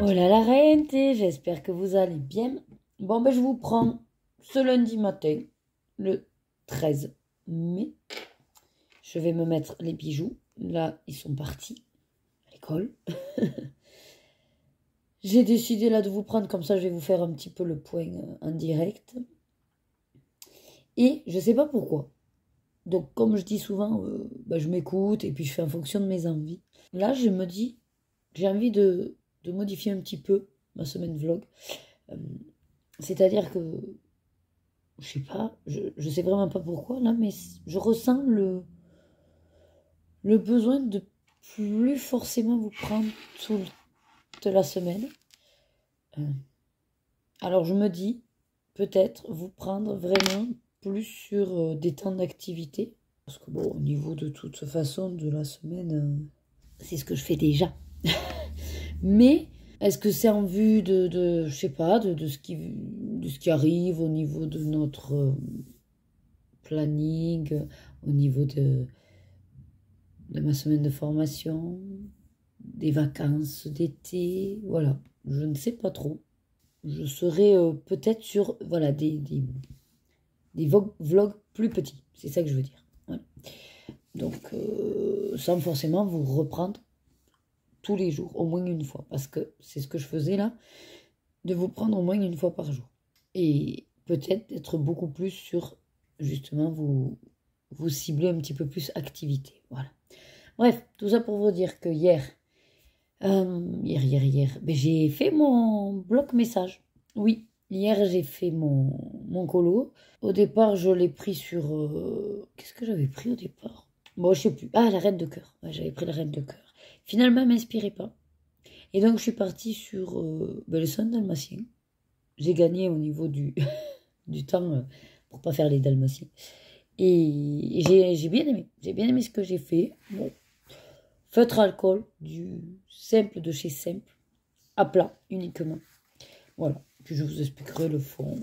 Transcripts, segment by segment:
Oh là la réalité, j'espère que vous allez bien. Bon, ben je vous prends ce lundi matin, le 13 mai. Je vais me mettre les bijoux. Là, ils sont partis à l'école. J'ai décidé là de vous prendre comme ça, je vais vous faire un petit peu le point en direct. Et je sais pas pourquoi. Donc, comme je dis souvent, je m'écoute et puis je fais en fonction de mes envies. Là, je me dis, j'ai envie de modifier un petit peu ma semaine vlog. C'est-à-dire que, je sais pas, je sais vraiment pas pourquoi là, mais je ressens le besoin de plus forcément vous prendre toute la semaine. Alors je me dis, peut-être vous prendre vraiment plus sur des temps d'activité. Parce que bon, au niveau de toute façon de la semaine, c'est ce que je fais déjà. Mais est-ce que c'est en vue je sais pas, de ce qui arrive au niveau de notre planning, au niveau de ma semaine de formation, des vacances d'été, voilà. Je ne sais pas trop. Je serai peut-être sur, voilà, des vlogs plus petits. C'est ça que je veux dire. Voilà. Donc, sans forcément vous reprendre tous les jours, au moins une fois. Parce que c'est ce que je faisais là, de vous prendre au moins une fois par jour. Et peut-être d'être beaucoup plus sur, justement, vous cibler un petit peu plus activité. Voilà. Bref, tout ça pour vous dire que hier, j'ai fait mon bloc message. Oui, hier j'ai fait mon colo. Au départ, je l'ai pris sur... qu'est-ce que j'avais pris au départ? Bon, je sais plus. Ah, la reine de cœur. Ouais, j'avais pris la reine de cœur. Finalement, elle m'inspirait pas. Et donc, je suis partie sur le son dalmatien. J'ai gagné au niveau du, du temps pour pas faire les dalmatiens. Et j'ai bien aimé. J'ai bien aimé ce que j'ai fait. Bon. Feutre alcool, du simple de chez simple, à plat uniquement. Voilà, puis je vous expliquerai le fond.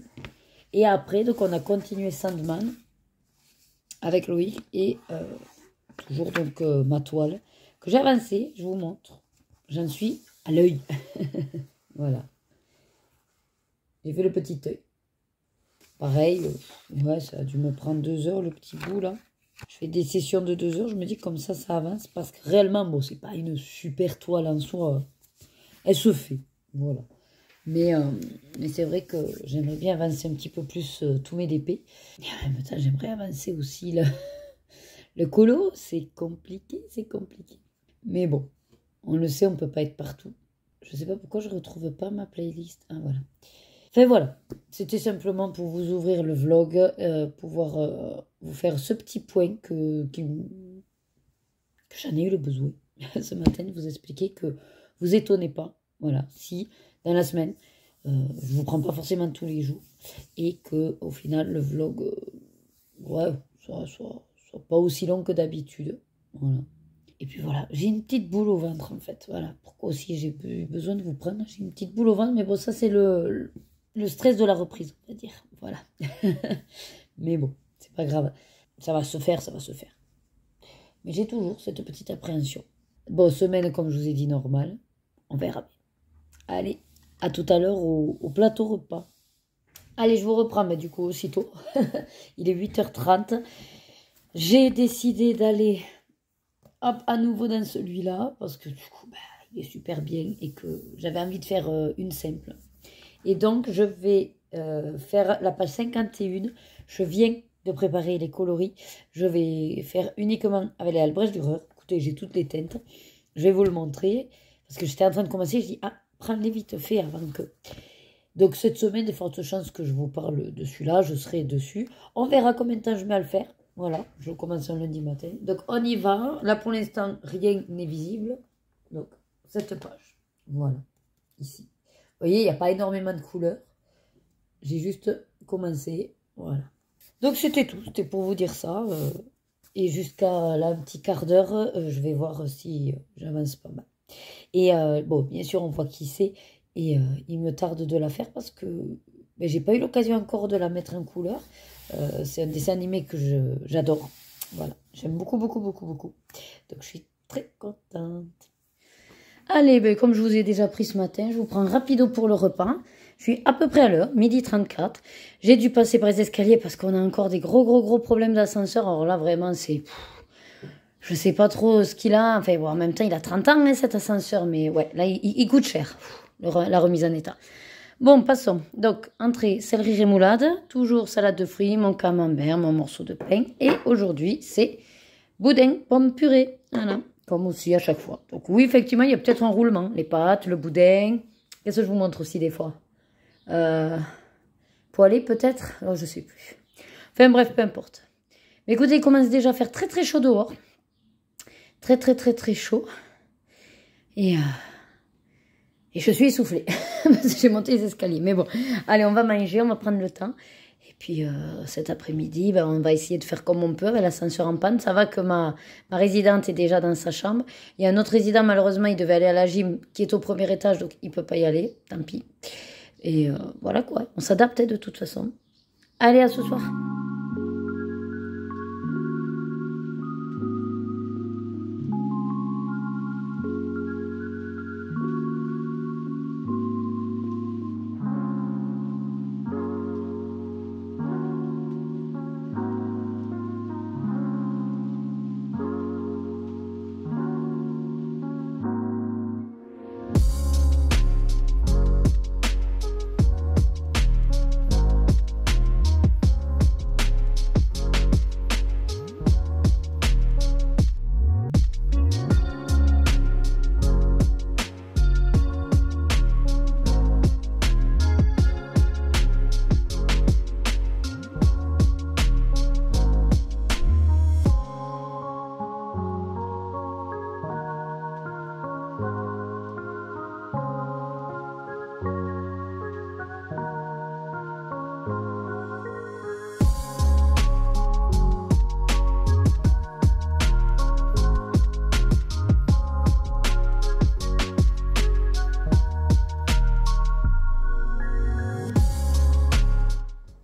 Et après, donc on a continué Sandman avec Loïc et toujours donc ma toile que j'ai avancée, je vous montre. J'en suis à l'œil. Voilà. J'ai fait le petit œil. Pareil, ouais, ça a dû me prendre 2 heures le petit bout là. Je fais des sessions de 2 heures, je me dis comme ça avance parce que réellement, bon, c'est pas une super toile en soi. Elle se fait, voilà. Mais c'est vrai que j'aimerais bien avancer un petit peu plus tous mes DP. Et en même temps, j'aimerais avancer aussi le colo. C'est compliqué, c'est compliqué. Mais bon, on le sait, on ne peut pas être partout. Je ne sais pas pourquoi je ne retrouve pas ma playlist. Ah, voilà. Enfin, voilà. C'était simplement pour vous ouvrir le vlog, pouvoir vous faire ce petit point que j'en ai eu le besoin ce matin, de vous expliquer que vous étonnez pas. Voilà, si dans la semaine, je ne vous prends pas forcément tous les jours et que au final, le vlog, ouais, soit pas aussi long que d'habitude. Voilà. Et puis voilà, j'ai une petite boule au ventre en fait. Voilà, pourquoi aussi j'ai eu besoin de vous prendre. J'ai une petite boule au ventre, mais bon, ça c'est le stress de la reprise, on va dire. Voilà. Mais bon, c'est pas grave. Ça va se faire, ça va se faire. Mais j'ai toujours cette petite appréhension. Bon, semaine, comme je vous ai dit, normale. On verra bien. Allez, à tout à l'heure au plateau repas. Allez, je vous reprends, mais du coup, aussitôt. Il est 8h30. J'ai décidé d'aller à nouveau dans celui-là, parce que du coup, il est super bien et que j'avais envie de faire une simple. Et donc, je vais faire la page 51. Je viens de préparer les coloris. Je vais faire uniquement avec les Albrecht Dürer. Écoutez, j'ai toutes les teintes. Je vais vous le montrer. Parce que j'étais en train de commencer. Je dis, ah, prends-les vite fait avant que... Donc, cette semaine, de fortes chances que je vous parle de celui-là. Je serai dessus. On verra combien de temps je mets à le faire. Voilà, je commence un lundi matin. Donc, on y va. Là, pour l'instant, rien n'est visible. Donc, cette page. Voilà, ici. Vous voyez, il n'y a pas énormément de couleurs. J'ai juste commencé. Voilà. Donc, c'était tout. C'était pour vous dire ça. Et jusqu'à là, un petit quart d'heure, je vais voir si j'avance pas mal. Et bon, bien sûr, on voit qui c'est. Et il me tarde de la faire parce que j'ai pas eu l'occasion encore de la mettre en couleur. C'est un dessin animé que j'adore. Voilà. J'aime beaucoup, beaucoup, beaucoup, beaucoup. Donc, je suis très contente. Allez, ben, comme je vous ai déjà pris ce matin, je vous prends rapido pour le repas. Je suis à peu près à l'heure, 12h34. J'ai dû passer par les escaliers parce qu'on a encore des gros problèmes d'ascenseur. Alors là, vraiment, c'est... Je sais pas trop ce qu'il a. Enfin, bon, en même temps, il a 30 ans, hein, cet ascenseur. Mais ouais, là, il coûte cher, la remise en état. Bon, passons. Donc, entrée, céleri rémoulade. Toujours salade de fruits, mon camembert, mon morceau de pain. Et aujourd'hui, c'est boudin, pomme purée. Voilà, comme aussi à chaque fois. Donc oui, effectivement, il y a peut-être un roulement. Les pâtes, le boudin. Qu'est-ce que je vous montre aussi des fois poêlé peut-être, oh, je sais plus. Enfin bref, peu importe. Mais écoutez, il commence déjà à faire très chaud dehors. Très chaud. Et je suis essoufflée. Parce que j'ai monté les escaliers. Mais bon, allez, on va manger, on va prendre le temps. Et puis cet après-midi, ben, on va essayer de faire comme on peut avec l'ascenseur en panne. Ça va que ma résidente est déjà dans sa chambre. Il y a un autre résident, malheureusement, il devait aller à la gym qui est au premier étage, donc il ne peut pas y aller. Tant pis. Et voilà quoi, on s'adapte de toute façon. Allez, à ce soir.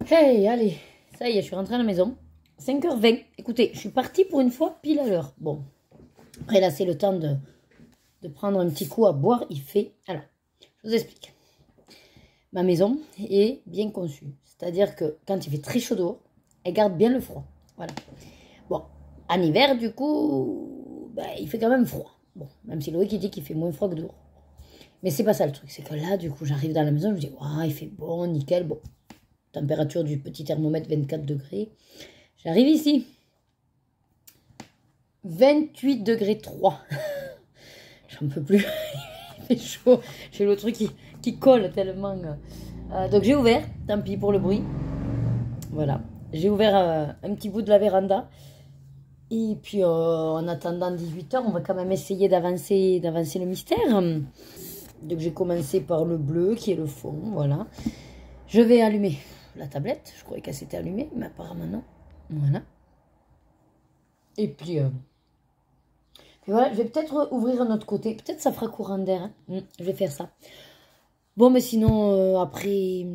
Hey, allez, ça y est, je suis rentrée à la maison. 5h20. Écoutez, je suis partie pour une fois pile à l'heure. Bon, après là, c'est le temps de prendre un petit coup à boire. Il fait... Alors, je vous explique. Ma maison est bien conçue. C'est-à-dire que quand il fait très chaud dehors, elle garde bien le froid. Voilà. Bon, en hiver, du coup, ben, il fait quand même froid. Bon, même si Loïc il dit qu'il fait moins froid que dehors. Mais c'est pas ça le truc. C'est que là, du coup, j'arrive dans la maison, je me dis, waouh, il fait bon, nickel, bon. Température du petit thermomètre 24 degrés. J'arrive ici. 28 degrés 3. J'en peux plus. Il fait chaud. J'ai le truc qui colle tellement. Donc j'ai ouvert. Tant pis pour le bruit. Voilà. J'ai ouvert un petit bout de la véranda. Et puis en attendant 18h, on va quand même essayer d'avancer le mystère. Donc j'ai commencé par le bleu qui est le fond. Voilà. Je vais allumer la tablette. Je croyais qu'elle s'était allumée, mais apparemment non. Voilà. Et puis voilà, je vais peut-être ouvrir un autre côté. Peut-être ça fera courant d'air. Hein. Je vais faire ça. Bon, mais sinon, après,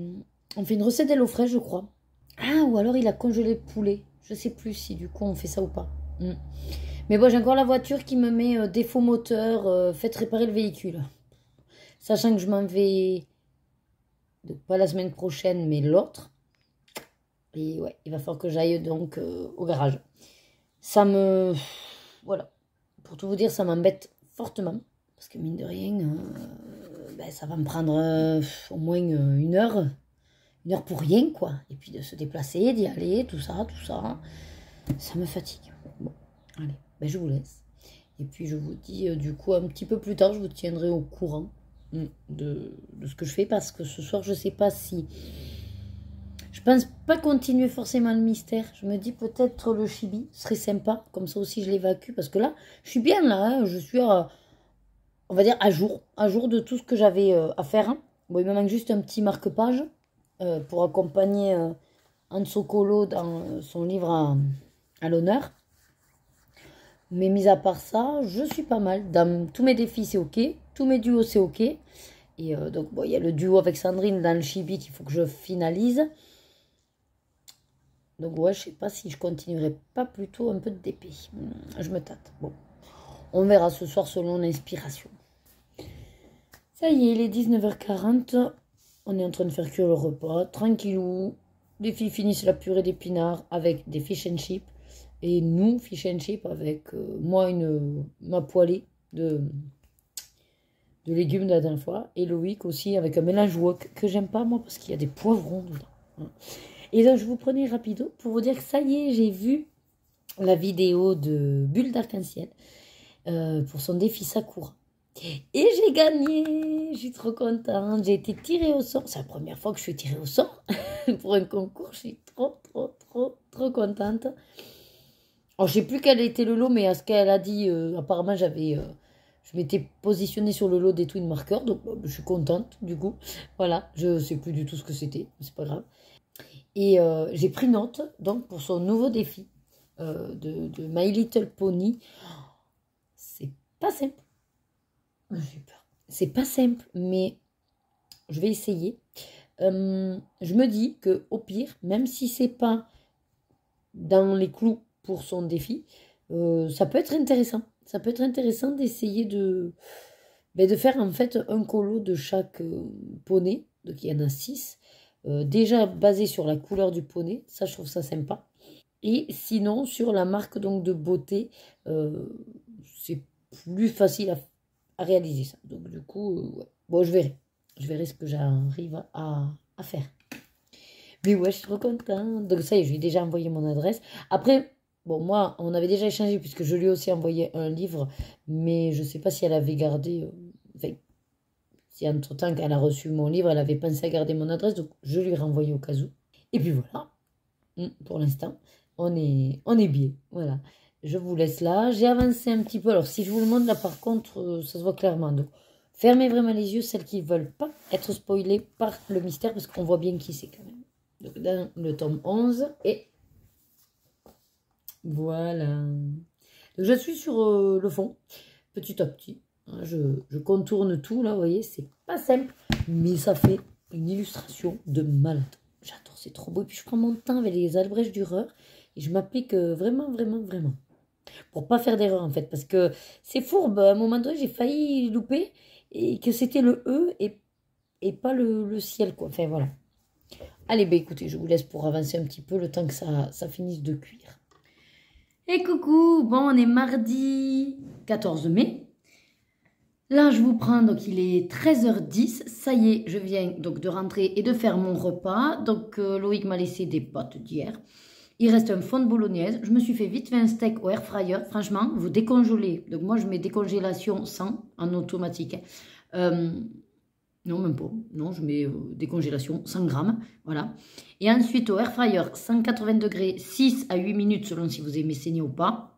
on fait une recette d'HelloFresh, je crois. Ah, ou alors il a congelé le poulet. Je sais plus si du coup on fait ça ou pas. Mais bon, j'ai encore la voiture qui me met défaut moteur, faites réparer le véhicule. Sachant que je m'en vais... Donc, pas la semaine prochaine, mais l'autre. Et ouais, il va falloir que j'aille donc au garage. Ça me... Voilà. Pour tout vous dire, ça m'embête fortement. Parce que mine de rien, ben, ça va me prendre au moins une heure. Une heure pour rien, quoi. Et puis de se déplacer, d'y aller, tout ça. Ça me fatigue. Bon, allez, ben, je vous laisse. Et puis je vous dis, du coup, un petit peu plus tard, je vous tiendrai au courant de ce que je fais. Parce que ce soir, je sais pas si... Je pense pas continuer forcément le mystère. Je me dis peut-être le chibi serait sympa. Comme ça aussi, je l'évacue. Parce que là, je suis bien là. Hein. Je suis, on va dire, à jour de tout ce que j'avais à faire. Hein. Bon, il me manque juste un petit marque-page pour accompagner Anso Colo dans son livre à l'honneur. Mais mis à part ça, je suis pas mal. Dans tous mes défis, c'est ok. Tous mes duos, c'est ok. Et donc, bon, il y a le duo avec Sandrine dans le chibi qu'il faut que je finalise. Donc, ouais, je sais pas si je continuerai pas plutôt un peu de DP. Je me tâte. Bon, on verra ce soir selon l'inspiration. Ça y est, il est 19h40. On est en train de faire cuire le repas. Tranquillou. Les filles finissent la purée d'épinards avec des fish and chips. Et nous, fish and chips avec ma poêlée de légumes de la dernière fois. Et Loïc aussi avec un mélange wok que j'aime pas moi parce qu'il y a des poivrons dedans. Et donc je vous prenais rapido pour vous dire que ça y est, j'ai vu la vidéo de Bulle d'Arc-en-Ciel pour son défi Sakura. Et j'ai gagné, je suis trop contente, j'ai été tirée au sort. C'est la première fois que je suis tirée au sort pour un concours, je suis trop contente. Alors je sais plus quel était le lot, mais à ce qu'elle a dit, apparemment je m'étais positionnée sur le lot des Twin Markers, donc je suis contente du coup. Voilà, je sais plus du tout ce que c'était, c'est pas grave. Et j'ai pris note donc pour son nouveau défi de My Little Pony. C'est pas simple. J'ai peur. C'est pas simple, mais je vais essayer. Je me dis que au pire, même si c'est pas dans les clous pour son défi, ça peut être intéressant. Ça peut être intéressant d'essayer de faire en fait un colo de chaque poney. Donc il y en a 6. Déjà basé sur la couleur du poney, ça je trouve ça sympa. Et sinon sur la marque donc de beauté, c'est plus facile à réaliser ça. Donc du coup, ouais. Bon je verrai ce que j'arrive à faire. Mais ouais, je suis trop contente. Donc ça y est, je lui ai déjà envoyé mon adresse. Après, bon moi, on avait déjà échangé puisque je lui ai aussi envoyé un livre, mais je sais pas si elle avait gardé, enfin, si entre-temps, quand elle a reçu mon livre, elle avait pensé à garder mon adresse, donc je lui ai renvoyé au cas où. Et puis voilà, pour l'instant, on est bien. Voilà, je vous laisse là. J'ai avancé un petit peu. Alors, si je vous le montre là, par contre, ça se voit clairement. Donc, fermez vraiment les yeux, celles qui ne veulent pas être spoilées par le mystère, parce qu'on voit bien qui c'est quand même. Donc, dans le tome 11, et voilà. Donc, je suis sur le fond, petit à petit. Je contourne tout, là, vous voyez, c'est pas simple, mais ça fait une illustration de malade. J'adore, c'est trop beau. Et puis, je prends mon temps avec les Albrecht Dürer et je m'applique vraiment. Pour pas faire d'erreur, en fait, parce que c'est fourbe. À un moment donné, j'ai failli louper et que c'était le E et pas le ciel, quoi. Enfin, voilà. Allez, bah écoutez, je vous laisse pour avancer un petit peu le temps que ça finisse de cuire. Et coucou, bon, on est mardi 14 mai. Là, je vous prends, donc il est 13h10. Ça y est, je viens donc de rentrer et de faire mon repas. Donc, Loïc m'a laissé des pâtes d'hier. Il reste un fond de bolognaise. Je me suis fait vite fait un steak au air fryer. Franchement, vous décongelez. Donc, moi, je mets décongélation 100 en automatique. Non, même pas. Non, je mets décongélation 100 grammes. Voilà. Et ensuite, au air fryer, 180 degrés, 6 à 8 minutes, selon si vous aimez saigner ou pas.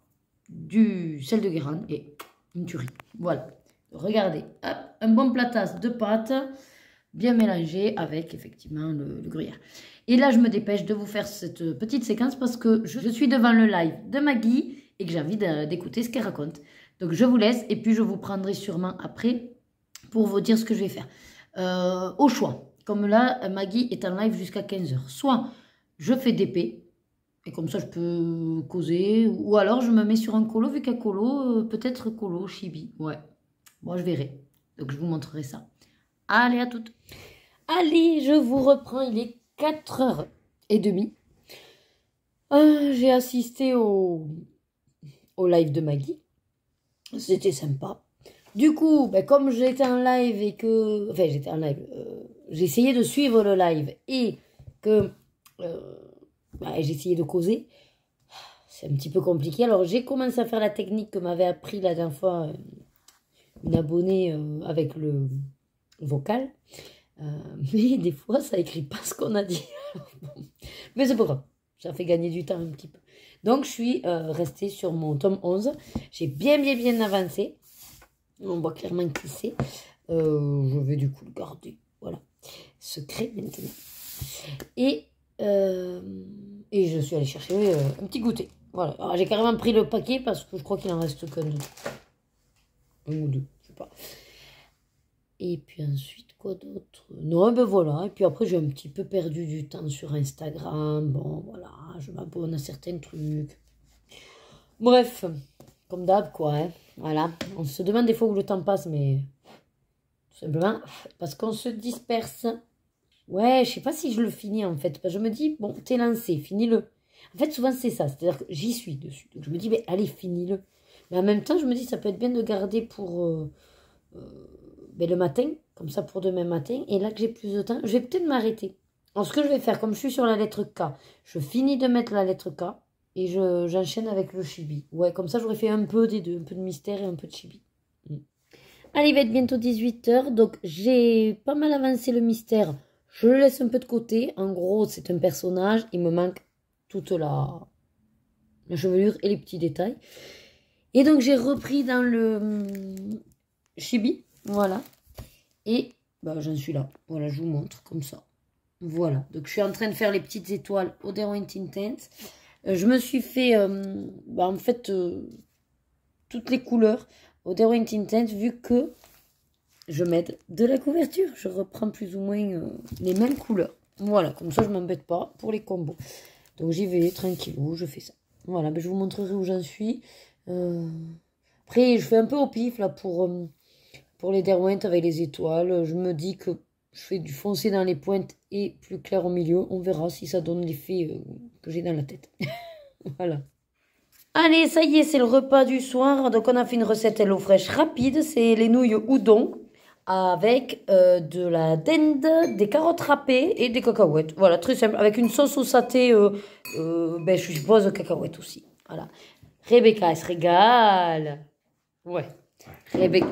Du sel de Guérande et une tuerie. Voilà. Regardez, hop, un bon plat tasse de pâtes, bien mélangé avec effectivement le gruyère. Et là, je me dépêche de vous faire cette petite séquence parce que je suis devant le live de Maggie et que j'ai envie d'écouter ce qu'elle raconte. Donc, je vous laisse et puis je vous prendrai sûrement après pour vous dire ce que je vais faire. Au choix, comme là, Maggie est en live jusqu'à 15h. Soit je fais d'épée, et comme ça je peux causer, ou alors je me mets sur un colo, vu qu'à colo, peut-être colo, chibi, ouais. Bon, je verrai. Donc, je vous montrerai ça. Allez, à toutes. Allez, je vous reprends. Il est 4h30. J'ai assisté au live de Maggie. C'était sympa. Du coup, comme j'étais en live et que... Enfin, j'étais en live. J'ai essayé de suivre le live et que... j'ai essayé de causer. C'est un petit peu compliqué. Alors, j'ai commencé à faire la technique que m'avait appris la dernière fois... une abonnée avec le vocal. Mais des fois, ça écrit pas ce qu'on a dit. Mais c'est pas grave. Ça fait gagner du temps un petit peu. Donc, je suis restée sur mon tome 11. J'ai bien avancé. On voit clairement qui c'est. Je vais du coup le garder. Voilà. Secret maintenant. Et je suis allée chercher un petit goûter. Voilà. J'ai carrément pris le paquet parce que je crois qu'il en reste qu'un ou deux. Pas. Et puis ensuite, quoi d'autre? Non, ben voilà. Et puis après, j'ai un petit peu perdu du temps sur Instagram. Bon, voilà, je m'abonne à certains trucs. Bref, comme d'hab, quoi. Hein. Voilà. On se demande des fois où le temps passe, mais Tout simplement parce qu'on se disperse. Ouais, je sais pas si je le finis en fait. Je me dis, bon, t'es lancé, finis-le. En fait, souvent c'est ça, c'est-à-dire que j'y suis dessus. Donc je me dis, mais allez, finis-le. Mais en même temps, je me dis, ça peut être bien de garder pour le matin, comme ça pour demain matin. Et là que j'ai plus de temps, je vais peut-être m'arrêter. Alors ce que je vais faire, comme je suis sur la lettre K, je finis de mettre la lettre K et j'enchaîne avec le chibi. Ouais, comme ça j'aurais fait un peu des deux, un peu de mystère et un peu de chibi. Allez, il va être bientôt 18 h, donc j'ai pas mal avancé le mystère. Je le laisse un peu de côté. En gros, c'est un personnage. Il me manque toute la chevelure et les petits détails. Et donc, j'ai repris dans le chibi. Voilà. Et bah, j'en suis là. Voilà, je vous montre comme ça. Voilà. Donc, je suis en train de faire les petites étoiles au Derwent Intense. Je me suis fait, en fait, toutes les couleurs au Derwent Intense, vu que je m'aide de la couverture. Je reprends plus ou moins les mêmes couleurs. Voilà, comme ça je ne m'embête pas pour les combos. Donc j'y vais tranquillou, je fais ça. Voilà, ben, je vous montrerai où j'en suis. Après, je fais un peu au pif là pour les Derwent avec les étoiles. Je me dis que je fais du foncé dans les pointes et plus clair au milieu. On verra si ça donne l'effet que j'ai dans la tête. Voilà. Allez, ça y est, c'est le repas du soir. Donc on a fait une recette Hello Fresh rapide. C'est les nouilles udon avec de la dinde, des carottes râpées et des cacahuètes. Voilà, très simple. Avec une sauce au saté, je suppose cacahuètes aussi. Voilà. Rebecca, elle se régale. Ouais.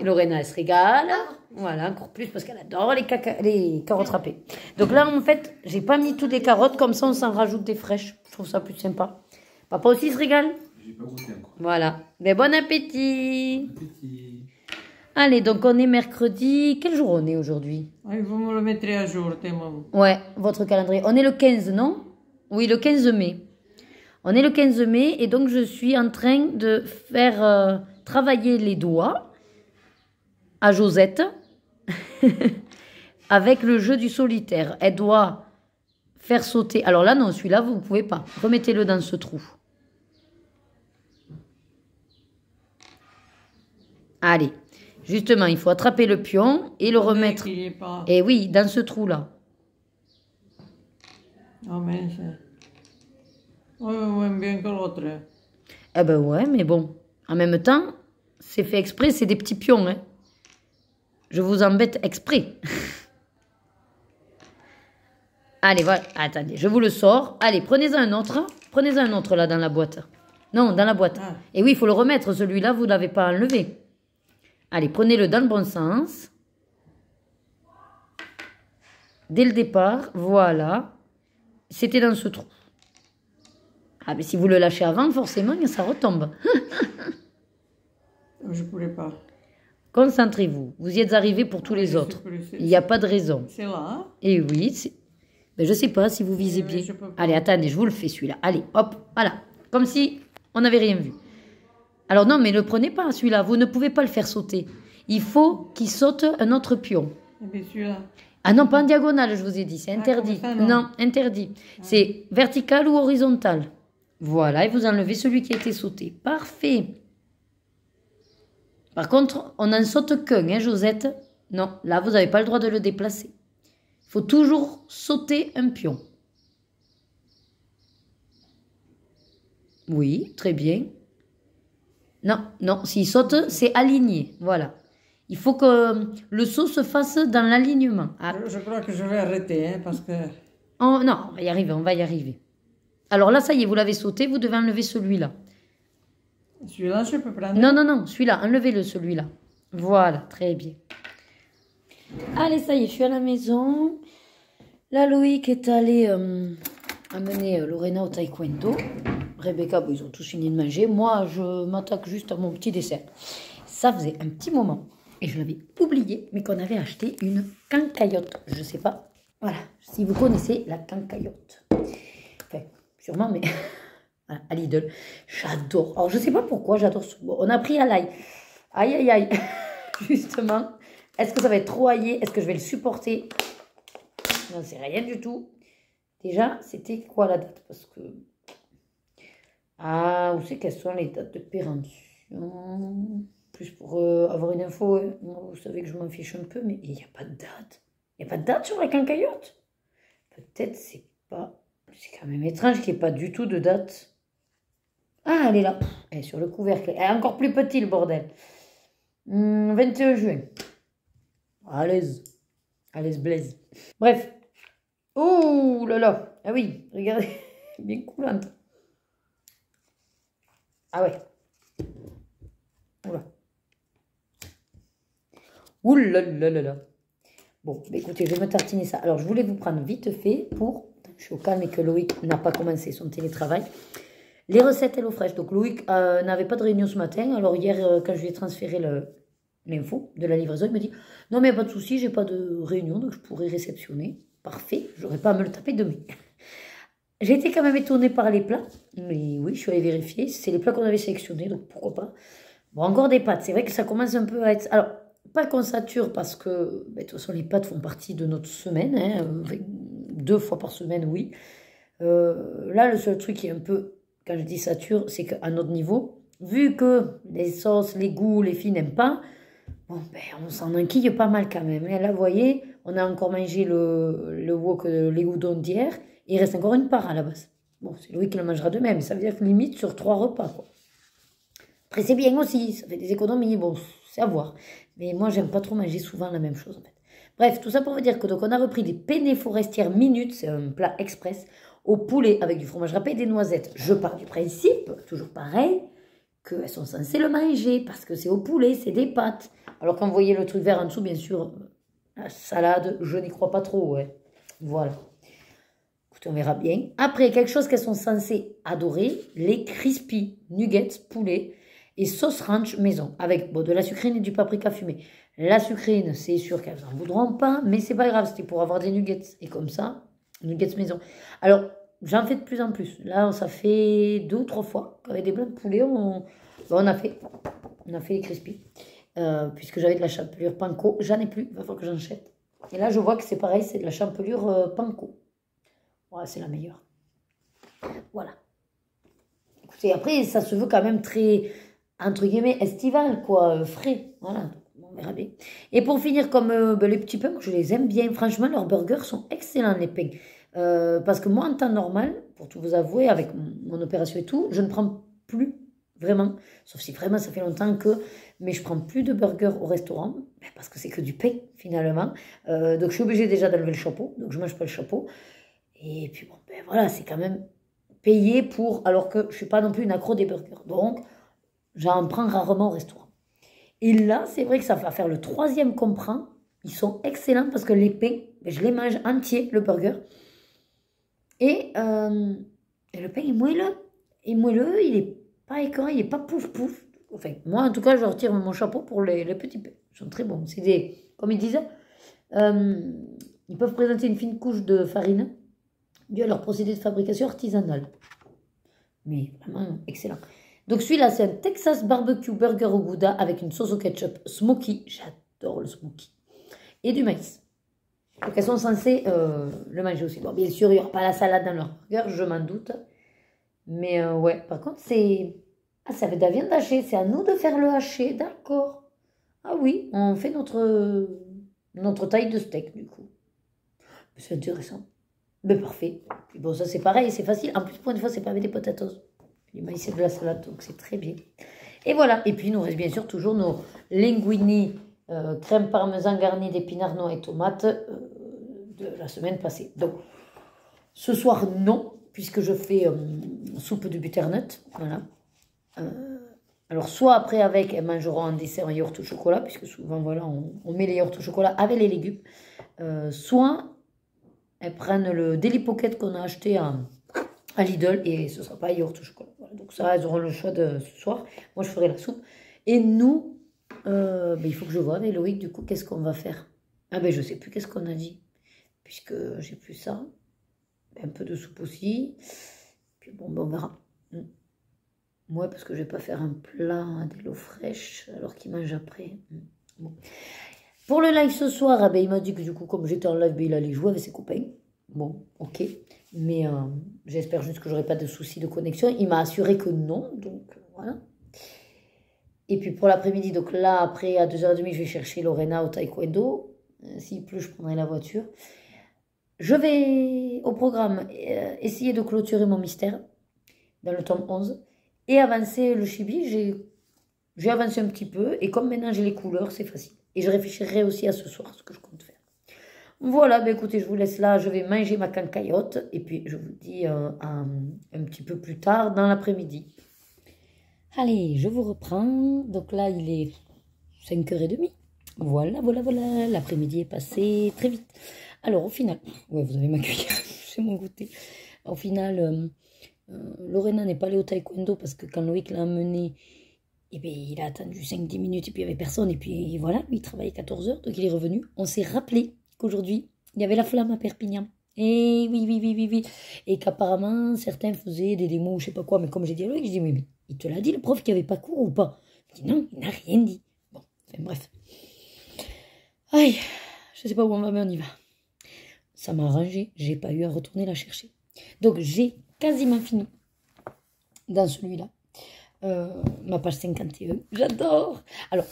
Lorena, elle se régale. Voilà, encore plus parce qu'elle adore les carottes râpées. Donc là, en fait, j'ai pas mis toutes les carottes. Comme ça, on s'en rajoute des fraîches. Je trouve ça plus sympa. Papa aussi se régale. J'ai pas goûté encore. Voilà. Mais bon appétit. Bon appétit. Allez, donc on est mercredi. Quel jour on est aujourd'hui? Vous me le mettrez à jour, maman. Ouais, votre calendrier. On est le 15, non? Oui, le 15 mai. On est le 15 mai et donc je suis en train de faire travailler les doigts à Josette avec le jeu du solitaire. Elle doit faire sauter. Alors là, non, celui-là, vous ne pouvez pas. Remettez-le dans ce trou. Allez. Justement, il faut attraper le pion et le remettre. Et oui, dans ce trou-là. Oh mince. Ouais, moins bien que l'autre. Eh ben ouais, mais bon. En même temps, c'est fait exprès, c'est des petits pions. Hein. Je vous embête exprès. Allez, voilà. Attendez, je vous le sors. Allez, prenez-en un autre. Prenez-en un autre là dans la boîte. Non, dans la boîte. Ah. Et oui, il faut le remettre. Celui-là, vous ne l'avez pas enlevé. Allez, prenez-le dans le bon sens. Dès le départ, voilà. C'était dans ce trou. Ah, mais si vous le lâchez avant, forcément, ça retombe. Je ne pourrais pas. Concentrez-vous. Vous y êtes arrivés pour tous les autres. Il n'y a pas de raison. C'est là, hein? Et oui, mais je ne sais pas si vous visez bien. Allez, attendez, je vous le fais celui-là. Allez, hop, voilà. Comme si on n'avait rien vu. Alors non, mais ne le prenez pas celui-là. Vous ne pouvez pas le faire sauter. Il faut qu'il saute un autre pion. Et celui-là. Ah non, pas en diagonale, je vous ai dit. C'est interdit. Ça, non, interdit. Ah. C'est vertical ou horizontal. Voilà, et vous enlevez celui qui a été sauté. Parfait. Par contre, on n'en saute qu'un, hein, Josette? Non, là, vous n'avez pas le droit de le déplacer. Il faut toujours sauter un pion. Oui, très bien. Non, non, s'il saute, c'est aligné. Voilà. Il faut que le saut se fasse dans l'alignement. Ah. Je crois que je vais arrêter, hein, parce que... Oh, non, on va y arriver, on va y arriver. Alors là, ça y est, vous l'avez sauté, vous devez enlever celui-là. Celui-là, je peux prendre? Non, non, non, celui-là, enlevez-le, celui-là. Voilà, très bien. Allez, ça y est, je suis à la maison. Là, Loïc est allé amener Lorena au taekwondo. Rebecca, ils ont tous fini de manger. Moi, je m'attaque juste à mon petit dessert. Ça faisait un petit moment, et je l'avais oublié, mais qu'on avait acheté une cancaillotte. Je ne sais pas, voilà, si vous connaissez la cancaillotte. Enfin, sûrement, mais voilà, à Lidl. J'adore. Alors, je ne sais pas pourquoi j'adore ce... Bon, on a pris à l'ail. Aïe, aïe, aïe. Justement. Est-ce que ça va être trop aillé? Est-ce que je vais le supporter? Non, c'est rien du tout. Déjà, c'était quoi la date? Parce que... Ah, où c'est qu'elles sont les dates de péremption? plus pour avoir une info. Hein. Moi, vous savez que je m'en fiche un peu, mais il n'y a pas de date. Il n'y a pas de date sur la quincaillotte. Peut-être c'est pas... C'est quand même étrange qu'il n'y ait pas du tout de date. Ah, elle est là. Elle est sur le couvercle. Elle est encore plus petite, le bordel. 21 juin. À l'aise. À l'aise blaise. Bref. Oh là là. Ah oui, regardez. Bien coulante. Ah ouais. Oula. Ouh là là là là. Bon, bah écoutez, je vais me tartiner ça. Alors, je voulais vous prendre vite fait pour... Je suis au calme et que Loïc n'a pas commencé son télétravail. Les recettes HelloFresh. Donc, Loïc n'avait pas de réunion ce matin. Alors, hier, quand je lui ai transféré l'info de la livraison, il me dit « Non, mais pas de souci, j'ai pas de réunion, donc je pourrais réceptionner. » Parfait, j'aurais pas à me le taper demain. J'ai été quand même étonnée par les plats. Mais oui, je suis allée vérifier. C'est les plats qu'on avait sélectionnés, donc pourquoi pas. Bon, encore des pâtes. C'est vrai que ça commence un peu à être... Alors, pas qu'on sature parce que, de toute façon, les pâtes font partie de notre semaine. Hein, 2 fois par semaine, oui. Là, le seul truc qui est un peu, quand je dis sature, c'est qu'à notre niveau, vu que les sauces, les goûts, les filles n'aiment pas, bon, on s'en enquille pas mal quand même. Et là, vous voyez, on a encore mangé le wok, les udon d'hier. Il reste encore une part à la base. Bon, c'est Louis qui le mangera demain, mais ça veut dire que limite sur 3 repas, quoi. Après, c'est bien aussi, ça fait des économies, bon, c'est à voir. Mais moi, j'aime pas trop manger souvent la même chose, en fait. Bref, tout ça pour vous dire que donc on a repris des penne forestières minutes, c'est un plat express, au poulet avec du fromage râpé et des noisettes. Je pars du principe, toujours pareil, qu'elles sont censées le manger, parce que c'est au poulet, c'est des pâtes. Alors quand vous voyez le truc vert en dessous, bien sûr, la salade, je n'y crois pas trop, ouais. Voilà. Écoutez, on verra bien. Après, quelque chose qu'elles sont censées adorer, les crispy nuggets poulet et sauce ranch maison, avec de la sucrine et du paprika fumé. La sucrine, c'est sûr qu'elles n'en voudront pas, mais c'est pas grave, c'était pour avoir des nuggets. Et comme ça, nuggets maison. Alors, j'en fais de plus en plus. Là, ça fait 2 ou 3 fois qu'avec des blancs de poulet, on a fait les crispy. Puisque j'avais de la chapelure panko, j'en ai plus, il va falloir que j'en achète. Et là, je vois que c'est pareil, c'est de la chapelure panko. Ouais, c'est la meilleure. Voilà. Écoutez, après, ça se veut quand même très, entre guillemets, estival, quoi, frais. Voilà, on verra bien. Et pour finir, comme les petits pains, je les aime bien. Franchement, leurs burgers sont excellents, les pains. Parce que moi, en temps normal, pour tout vous avouer, avec mon opération et tout, je ne prends plus, vraiment, sauf si vraiment ça fait longtemps que... Mais je prends plus de burgers au restaurant, parce que c'est que du pain, finalement. Donc, je suis obligée déjà d'enlever le chapeau, donc je mange pas le chapeau. Et puis bon, voilà, c'est quand même payé pour, alors que je ne suis pas non plus une accro des burgers. Donc, j'en prends rarement au restaurant. Et là, c'est vrai que ça va faire le 3e qu'on prend. Ils sont excellents parce que les pains, je les mange entiers, le burger. Et le pain est moelleux. Et moelleux, il n'est pas écœurant, il n'est pas pouf pouf. Enfin, moi, en tout cas, je retire mon chapeau pour les petits pains. Ils sont très bons. C'est des, comme ils disaient, ils peuvent présenter une fine couche de farine dû à leur procédé de fabrication artisanale. Mais vraiment excellent. Donc celui-là, c'est un Texas Barbecue Burger au Gouda avec une sauce au ketchup smoky. J'adore le smoky. Et du maïs. Donc elles sont censées le manger aussi. Bon, bien sûr, il n'y aura pas la salade dans leur burger, je m'en doute. Mais ouais, par contre, c'est... Ah, ça fait de la viande hachée. C'est à nous de faire le haché, d'accord. Ah oui, on fait notre taille de steak, du coup. C'est intéressant. Mais parfait. Puis bon, ça c'est pareil, c'est facile. En plus, pour une fois, c'est pas avec des potatoes. Du maïs et de la salade, donc c'est très bien. Et voilà. Et puis, il nous reste bien sûr toujours nos linguini crème parmesan garni d'épinards, noix et tomates de la semaine passée. Donc, ce soir, non, puisque je fais soupe de butternut. Voilà. Alors, soit après avec, elles mangeront en dessert un yaourt au chocolat, puisque souvent, voilà, on met les yaourts au chocolat avec les légumes. Soit elles prennent le Daily Pocket qu'on a acheté à Lidl et ce ne sera pas yaourt au chocolat. Voilà, donc ça, elles auront le choix de ce soir. Moi, je ferai la soupe. Et nous, il faut que je vois avec Loïc, du coup, qu'est-ce qu'on va faire. Ah ben, je ne sais plus qu'est-ce qu'on a dit, puisque j'ai plus ça. Un peu de soupe aussi. Puis bon, on verra. Moi, parce que je ne vais pas faire un plat d'eau fraîche alors qu'il mange après. Bon. Pour le live ce soir, il m'a dit que du coup, comme j'étais en live, il allait jouer avec ses copains. Bon, ok. Mais j'espère juste que j'aurai pas de soucis de connexion. Il m'a assuré que non, donc voilà. Et puis pour l'après-midi, donc là, après, à 2h30, je vais chercher Lorena au taekwondo. S'il pleut, je prendrai la voiture. Je vais au programme essayer de clôturer mon mystère dans le tome 11 et avancer le chibi. J'ai avancé un petit peu et comme maintenant j'ai les couleurs, c'est facile. Et je réfléchirai aussi à ce soir, ce que je compte faire. Voilà, ben écoutez, je vous laisse là, je vais manger ma cancaillotte et puis je vous dis un petit peu plus tard dans l'après-midi. Allez, je vous reprends. Donc là, il est 5h30. Voilà, l'après-midi est passé très vite. Alors au final, ouais, vous avez ma cuillère, c'est mon goûter. Au final, Lorena n'est pas allée au taekwondo parce que quand Loïc l'a emmené, eh bien, il a attendu 5-10 minutes et puis il n'y avait personne. Et puis voilà, lui, il travaillait 14 heures, donc il est revenu. On s'est rappelé qu'aujourd'hui, il y avait la flamme à Perpignan. Et oui. Et qu'apparemment, certains faisaient des démos, je sais pas quoi. Mais comme j'ai dit à Loïc, je dis, mais il te l'a dit, le prof, qu'il n'y avait pas cours ou pas? Il dit, non, il n'a rien dit. Bon, enfin, bref. Aïe, je sais pas où on va, mais on y va. Ça m'a arrangé, j'ai pas eu à retourner la chercher. Donc, j'ai quasiment fini dans celui-là. Ma page 51. J'adore. Alors,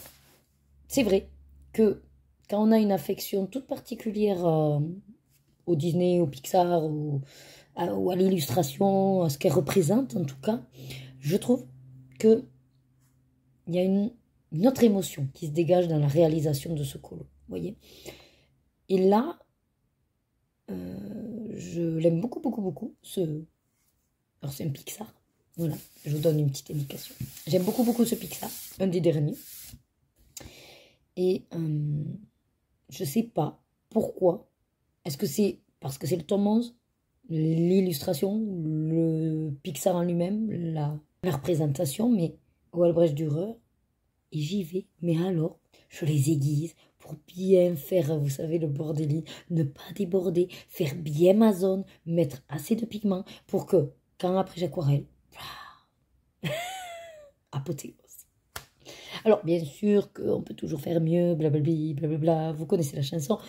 c'est vrai que quand on a une affection toute particulière au Disney, au Pixar, ou à l'illustration, à ce qu'elle représente en tout cas, je trouve qu'il y a une autre émotion qui se dégage dans la réalisation de ce colo. Vous voyez? Et là, je l'aime beaucoup. Alors, c'est un Pixar. Voilà, je vous donne une petite indication. J'aime beaucoup ce Pixar, un des derniers. Et je sais pas pourquoi. Est-ce que c'est parce que c'est le tome 11, l'illustration, le Pixar en lui-même, la représentation, mais Walbrecht Dürer, et j'y vais. Mais alors, je les aiguise pour bien faire, vous savez, le bordélie, ne pas déborder, faire bien ma zone, mettre assez de pigments pour que, quand après j'aquarelle, apothéose. Alors, bien sûr qu'on peut toujours faire mieux, blablabla, vous connaissez la chanson,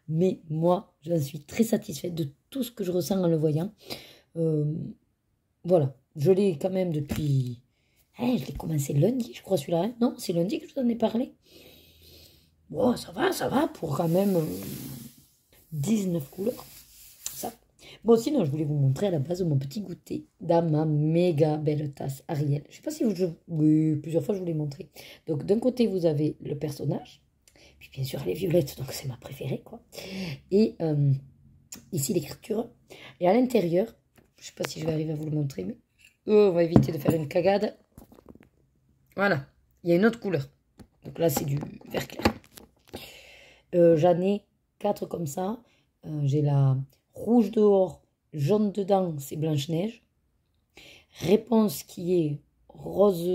mais moi, j'en suis très satisfaite de tout ce que je ressens en le voyant. Voilà, je l'ai quand même depuis... je l'ai commencé lundi, je crois, celui-là. Hein. Non, c'est lundi que je vous en ai parlé. Bon, ça va, pour quand même 19 couleurs. Ça. Bon, sinon, je voulais vous montrer à la base mon petit goûter dans ma méga belle tasse Ariel. Je sais pas si oui, plusieurs fois je vous l'ai montré. Donc, d'un côté, vous avez le personnage. Puis, bien sûr, elle est violette, donc c'est ma préférée, quoi. Et ici, l'écriture. Et à l'intérieur, je sais pas si je vais arriver à vous le montrer, mais on va éviter de faire une cagade. Voilà, il y a une autre couleur. Donc là, c'est du vert clair. J'en ai 4 comme ça. J'ai la rouge dehors, jaune dedans, c'est Blanche-Neige. Réponse qui est rose,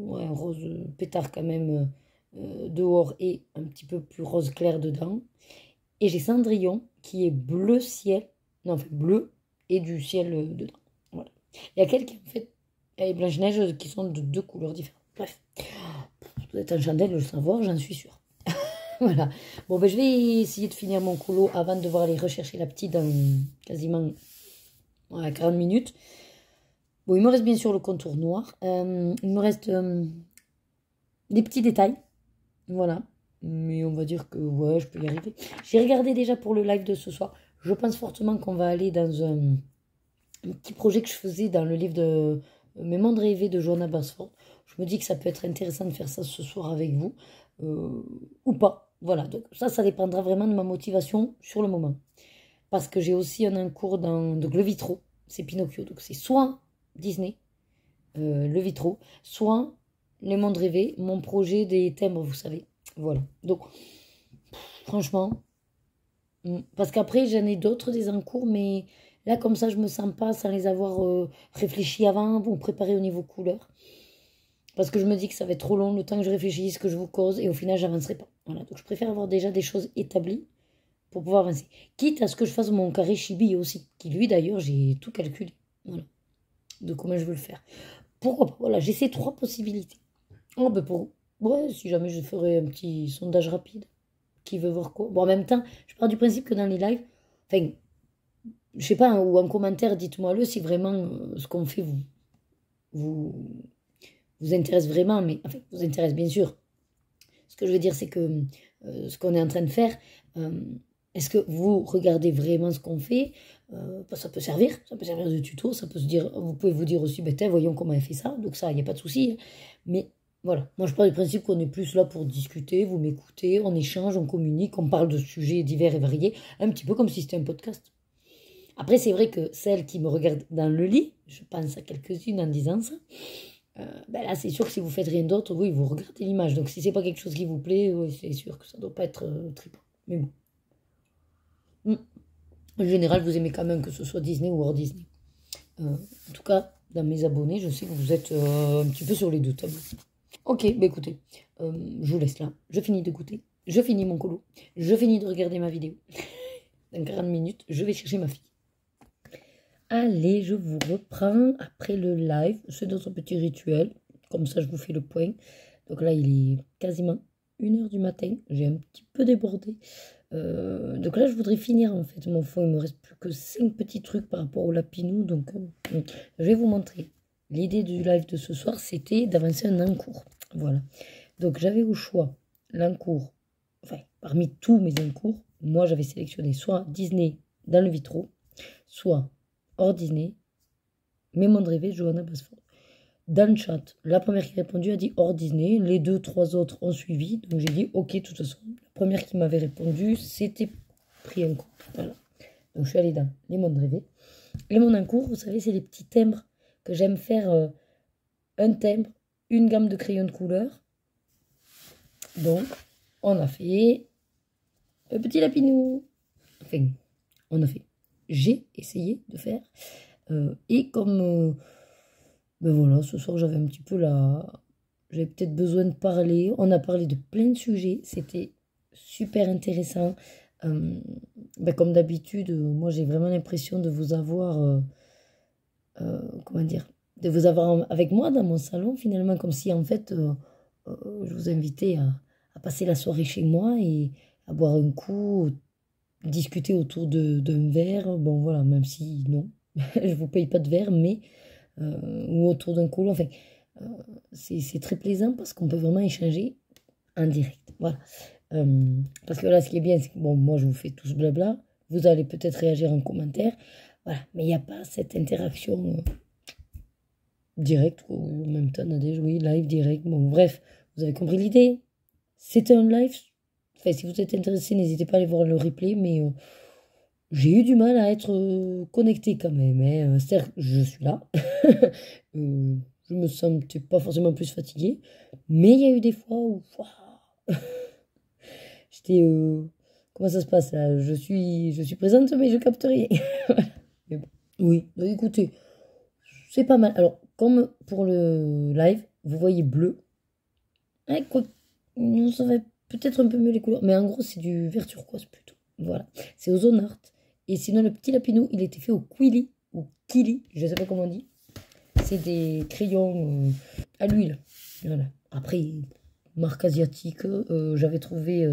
rose pétard quand même dehors et un petit peu plus rose clair dedans. Et j'ai Cendrillon qui est bleu ciel, non, enfin bleu et du ciel dedans. Voilà. Il y a quelques en fait, et Blanche-Neige qui sont de 2 couleurs différentes. Bref, vous êtes en chandelle de le savoir, j'en suis sûre. Voilà. Bon, ben, je vais essayer de finir mon colo avant de devoir aller rechercher la petite dans quasiment 40 minutes. Bon, il me reste bien sûr le contour noir. Il me reste des petits détails. Voilà. Mais on va dire que ouais, je peux y arriver. J'ai regardé déjà pour le live de ce soir. Je pense fortement qu'on va aller dans un petit projet que je faisais dans le livre de Mes mondes rêvés de Johanna Basford. Je me dis que ça peut être intéressant de faire ça ce soir avec vous. Ou pas. Voilà, donc ça dépendra vraiment de ma motivation sur le moment. Parce que j'ai aussi un cours dans donc, le Vitro, c'est Pinocchio. Donc c'est soit Disney, le Vitro, soit Les Mondes Rêvés, mon projet des timbres, vous savez. Voilà, donc franchement, parce qu'après j'en ai d'autres des en cours, mais là comme ça je me sens pas sans les avoir réfléchi avant ou préparé au niveau couleur. Parce que je me dis que ça va être trop long le temps que je réfléchisse, que je vous cause, et au final, j'avancerai pas. Voilà, donc je préfère avoir déjà des choses établies pour pouvoir avancer. Quitte à ce que je fasse mon carré chibi aussi, qui lui d'ailleurs, j'ai tout calculé. Voilà, de comment je veux le faire. Pourquoi pas? Voilà, j'ai ces 3 possibilités. Oh, ben ouais, si jamais je ferais un petit sondage rapide, qui veut voir quoi. Bon, en même temps, je pars du principe que dans les lives, enfin, je sais pas, hein, ou en commentaire, dites-moi le si vraiment ce qu'on fait vous vous intéresse vraiment, mais enfin, vous intéresse bien sûr. Ce que je veux dire, c'est que ce qu'on est en train de faire, est-ce que vous regardez vraiment ce qu'on fait? Ça peut servir de tuto, ça peut se dire, vous pouvez vous dire aussi, ben, voyons comment elle fait ça, donc ça, il n'y a pas de souci. Hein. Mais voilà, moi je pars du principe qu'on est plus là pour discuter, vous m'écoutez, on échange, on communique, on parle de sujets divers et variés, un petit peu comme si c'était un podcast. Après, c'est vrai que celles qui me regardent dans le lit, je pense à quelques-unes en disant ça, ben là, c'est sûr que si vous faites rien d'autre, oui, vous regardez l'image. Donc, si c'est pas quelque chose qui vous plaît, oui, c'est sûr que ça doit pas être trippant. Mais bon. En général, vous aimez quand même que ce soit Disney ou hors Disney. En tout cas, dans mes abonnés, je sais que vous êtes un petit peu sur les deux tables. Ok, bah écoutez, je vous laisse là. Je finis de goûter. Je finis mon colo. Je finis de regarder ma vidéo. Dans 40 minutes, je vais chercher ma fille. Allez, je vous reprends après le live. C'est notre petit rituel. Comme ça, je vous fais le point. Donc là, il est quasiment 1h du matin. J'ai un petit peu débordé. Donc là, je voudrais finir en fait mon fond. Il me reste plus que 5 petits trucs par rapport au lapinou. Donc, je vais vous montrer. L'idée du live de ce soir, c'était d'avancer un encours. Voilà. Donc, j'avais au choix l'encours. Enfin, parmi tous mes encours, moi, j'avais sélectionné soit Disney dans le vitro, soit hors Disney, mes mondes rêvés, Johanna Basford. Dans le chat, la première qui a répondu a dit hors Disney. Les 2-3 autres ont suivi. Donc j'ai dit ok, de toute façon. La première qui m'avait répondu, c'était pris en compte. Voilà. Donc je suis allée dans les mondes rêvés. Les mondes en cours, vous savez, c'est les petits timbres que j'aime faire. Un timbre, une gamme de crayons de couleur. Donc, on a fait un petit lapinou. Enfin, on a fait. J'ai essayé de faire. Et comme... ben voilà, ce soir j'avais un petit peu la... J'avais peut-être besoin de parler. On a parlé de plein de sujets. C'était super intéressant. Ben comme d'habitude, moi j'ai vraiment l'impression de vous avoir... comment dire? De vous avoir avec moi dans mon salon finalement. Comme si en fait je vous invitais à passer la soirée chez moi et à boire un coup, discuter autour d'un verre. Bon voilà, même si non, je vous paye pas de verre, mais... ou autour d'un colo. Enfin, c'est très plaisant parce qu'on peut vraiment échanger en direct. Voilà. Parce que là, ce qui est bien, c'est que bon, moi, je vous fais tout ce blabla. Vous allez peut-être réagir en commentaire. Voilà. Mais il n'y a pas cette interaction directe. Ou en même temps, on a déjà, oui, live direct. Bon, bref, vous avez compris l'idée. C'était un live. Enfin, si vous êtes intéressé, n'hésitez pas à aller voir le replay. Mais j'ai eu du mal à être connectée quand même. Hein. C'est-à-dire que je suis là. Je me sentais pas forcément plus fatiguée. Mais il y a eu des fois où... J'étais... comment ça se passe là? Je suis présente, mais je capte rien. Mais bon. Oui, donc écoutez, c'est pas mal. Alors, comme pour le live, vous voyez bleu. Hein, quoi, ça va peut-être un peu mieux les couleurs. Mais en gros, c'est du vert turquoise plutôt. Voilà. C'est Ozone Art. Et sinon, le petit lapinou, il était fait au Quili. Ou Kili, je sais pas comment on dit. C'est des crayons à l'huile. Voilà. Après, marque asiatique, j'avais trouvé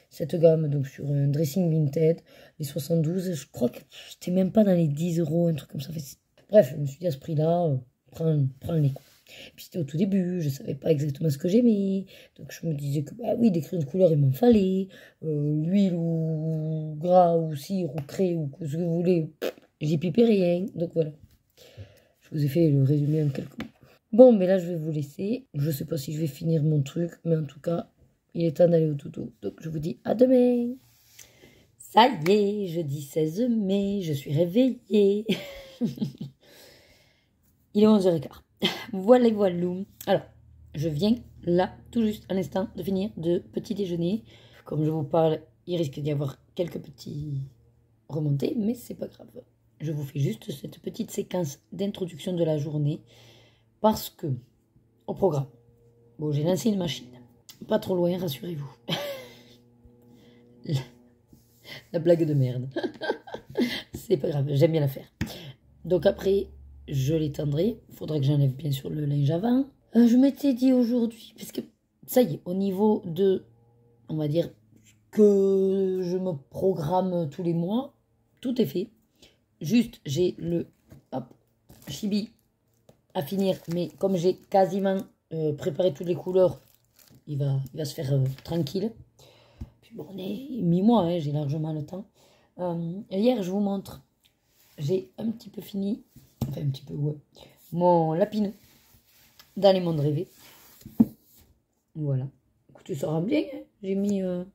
cette gamme donc sur un Dressing Vinted, les 72. Je crois que c'était même pas dans les 10 euros, un truc comme ça. Bref, je me suis dit à ce prix-là, prends-les. Puis c'était au tout début, je savais pas exactement ce que j'aimais. Donc je me disais que, bah oui, des crayons de couleur, il m'en fallait. L'huile ou gras ou cire ou craie ou ce que vous voulez, j'y pipais rien. Donc voilà. Je vous ai fait le résumé en quelques mots. Bon, mais là, je vais vous laisser. Je sais pas si je vais finir mon truc, mais en tout cas, il est temps d'aller au dodo. Donc, je vous dis à demain. Ça y est, jeudi 16 mai, je suis réveillée. Il est 11h15. Voilà, voilà. Alors, je viens là, tout juste à l'instant, de finir de petit déjeuner. Comme je vous parle, il risque d'y avoir quelques petits remontées, mais c'est pas grave. Je vous fais juste cette petite séquence d'introduction de la journée parce que, au programme, bon, j'ai lancé une machine. Pas trop loin, rassurez-vous. La blague de merde. C'est pas grave, j'aime bien la faire. Donc après, je l'étendrai. Il faudra que j'enlève bien sûr le linge avant. Je m'étais dit aujourd'hui, parce que ça y est, au niveau de, on va dire, que je me programme tous les mois, tout est fait. Juste, j'ai le chibi à finir. Mais comme j'ai quasiment préparé toutes les couleurs, il va se faire tranquille. Puis bon, on est mi-mois, hein, j'ai largement le temps. Hier, je vous montre, j'ai un petit peu fini, enfin un petit peu, ouais, mon lapineux dans les mondes rêvés. Voilà. Écoutez, ça rend bien, hein.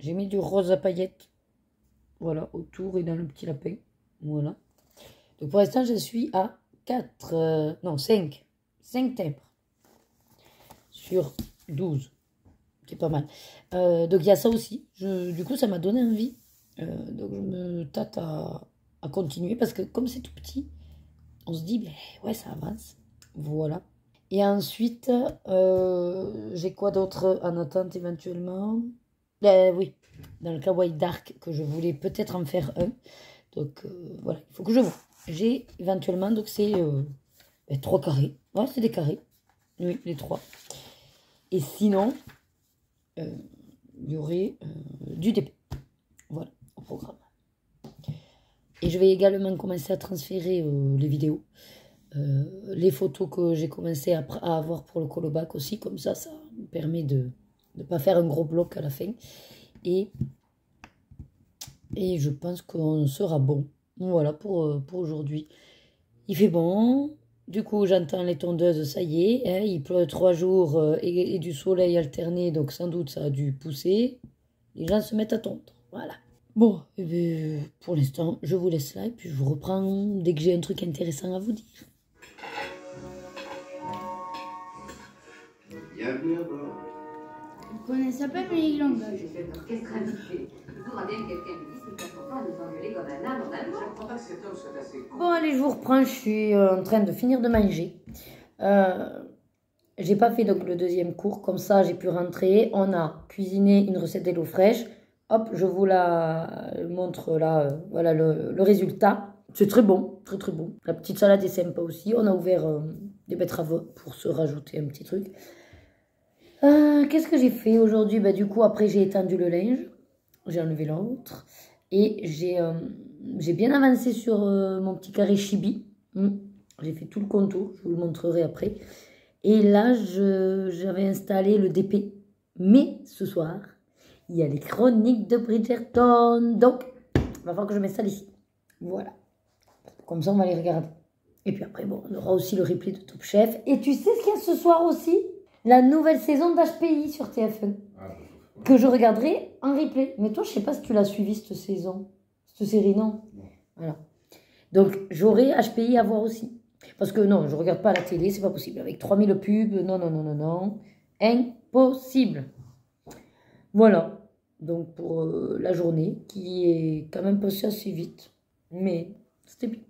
J'ai mis du rose à paillettes, voilà, autour et dans le petit lapin. Voilà. Donc pour l'instant, je suis à 5 timbres sur 12. C'est pas mal. Donc il y a ça aussi. Du coup, ça m'a donné envie. Donc je me tâte à continuer parce que comme c'est tout petit, on se dit, ben, ouais, ça avance. Voilà. Et ensuite, j'ai quoi d'autre en attente éventuellement? Oui, dans le kawaii dark que je voulais peut-être en faire un. Donc voilà, il faut que je vois. J'ai éventuellement, donc c'est 3 carrés. Ouais, c'est des carrés. Oui, les 3. Et sinon, il y aurait du DP. Voilà, au programme. Et je vais également commencer à transférer les vidéos. Les photos que j'ai commencé à avoir pour le colobac aussi, comme ça me permet de ne pas faire un gros bloc à la fin. Et je pense qu'on sera bon. Voilà pour aujourd'hui. Il fait bon. Du coup, j'entends les tondeuses, ça y est. Hein, il pleut 3 jours et du soleil alterné, donc sans doute ça a dû pousser. Les gens se mettent à tondre. Voilà. Bon, eh bien, pour l'instant, je vous laisse là et puis je vous reprends dès que j'ai un truc intéressant à vous dire. Bienvenue à bord. Vous connaissez pas mes langues. J'ai fait un orchestre habitué. Il faudra bien que quelqu'un me dise que c'est important de s'engueuler comme un âne en allemand. Je ne crois pas que cet homme soit assez con. Bon, allez, je vous reprends. Je suis en train de finir de manger. J'ai pas fait donc le deuxième cours. Comme ça, j'ai pu rentrer. On a cuisiné une recette d'eau fraîche. Hop, je vous la montre là. Voilà le résultat. C'est très bon, très très bon. La petite salade est sympa aussi. On a ouvert des betteraves pour se rajouter un petit truc. Qu'est-ce que j'ai fait aujourd'hui? Bah, du coup, après, j'ai étendu le linge. J'ai enlevé l'autre. Et j'ai bien avancé sur mon petit carré chibi. J'ai fait tout le contour. Je vous le montrerai après. Et là, j'avais installé le DP. Mais ce soir, il y a les chroniques de Bridgerton. Donc, il va falloir que je m'installe ici. Voilà. Comme ça, on va les regarder. Et puis après, bon, on aura aussi le replay de Top Chef. Et tu sais ce qu'il y a ce soir aussi? La nouvelle saison d'HPI sur TF1. Que je regarderai en replay. Mais toi, je sais pas si tu l'as suivi cette saison. Cette série, non? Voilà. Donc, j'aurai HPI à voir aussi. Parce que non, je regarde pas la télé, c'est pas possible. Avec 3000 pubs, non, non, non, non, non. Impossible. Voilà. Donc, pour la journée, qui est quand même passée assez vite. Mais c'était bien.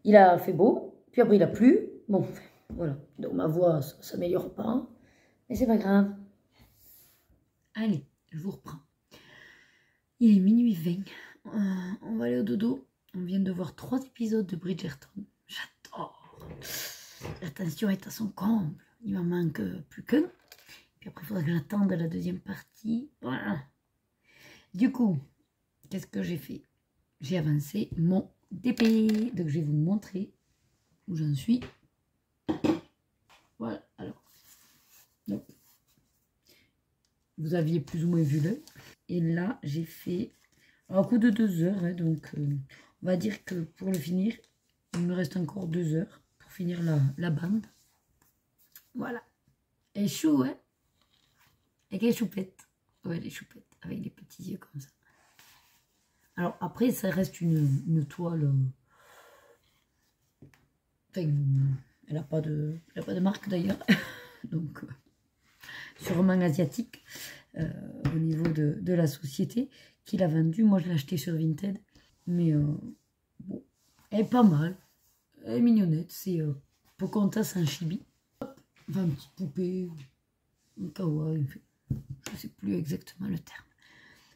Il a fait beau, puis après il a plu. Bon, voilà. Donc ma voix, ça s'améliore pas. Mais c'est pas grave. Allez, je vous reprends. Il est minuit 20. On va aller au dodo. On vient de voir 3 épisodes de Bridgerton. J'adore. La tension est à son comble. Il m'en manque plus qu'un. Puis après, il faudra que j'attende la deuxième partie. Voilà. Du coup, qu'est-ce que j'ai fait? J'ai avancé mon DP. Donc, je vais vous montrer où j'en suis. Voilà. Alors, donc, vous aviez plus ou moins vu l'œil. Et là, j'ai fait un coup de 2 heures. Hein, donc, on va dire que pour le finir, il me reste encore 2 heures pour finir la bande. Voilà. Elle est chou, hein? Avec les choupettes. Ouais, les choupettes. Avec des petits yeux comme ça. Alors, après, ça reste une toile. Enfin, elle n'a pas de marque d'ailleurs. Donc, sûrement asiatique. Au niveau de la société qui l'a vendue. Moi, je l'ai acheté sur Vinted. Mais bon, elle est pas mal. Elle est mignonnette. C'est Pocahontas en chibi. Enfin, une petite poupée. Un kawaii. Je ne sais plus exactement le terme.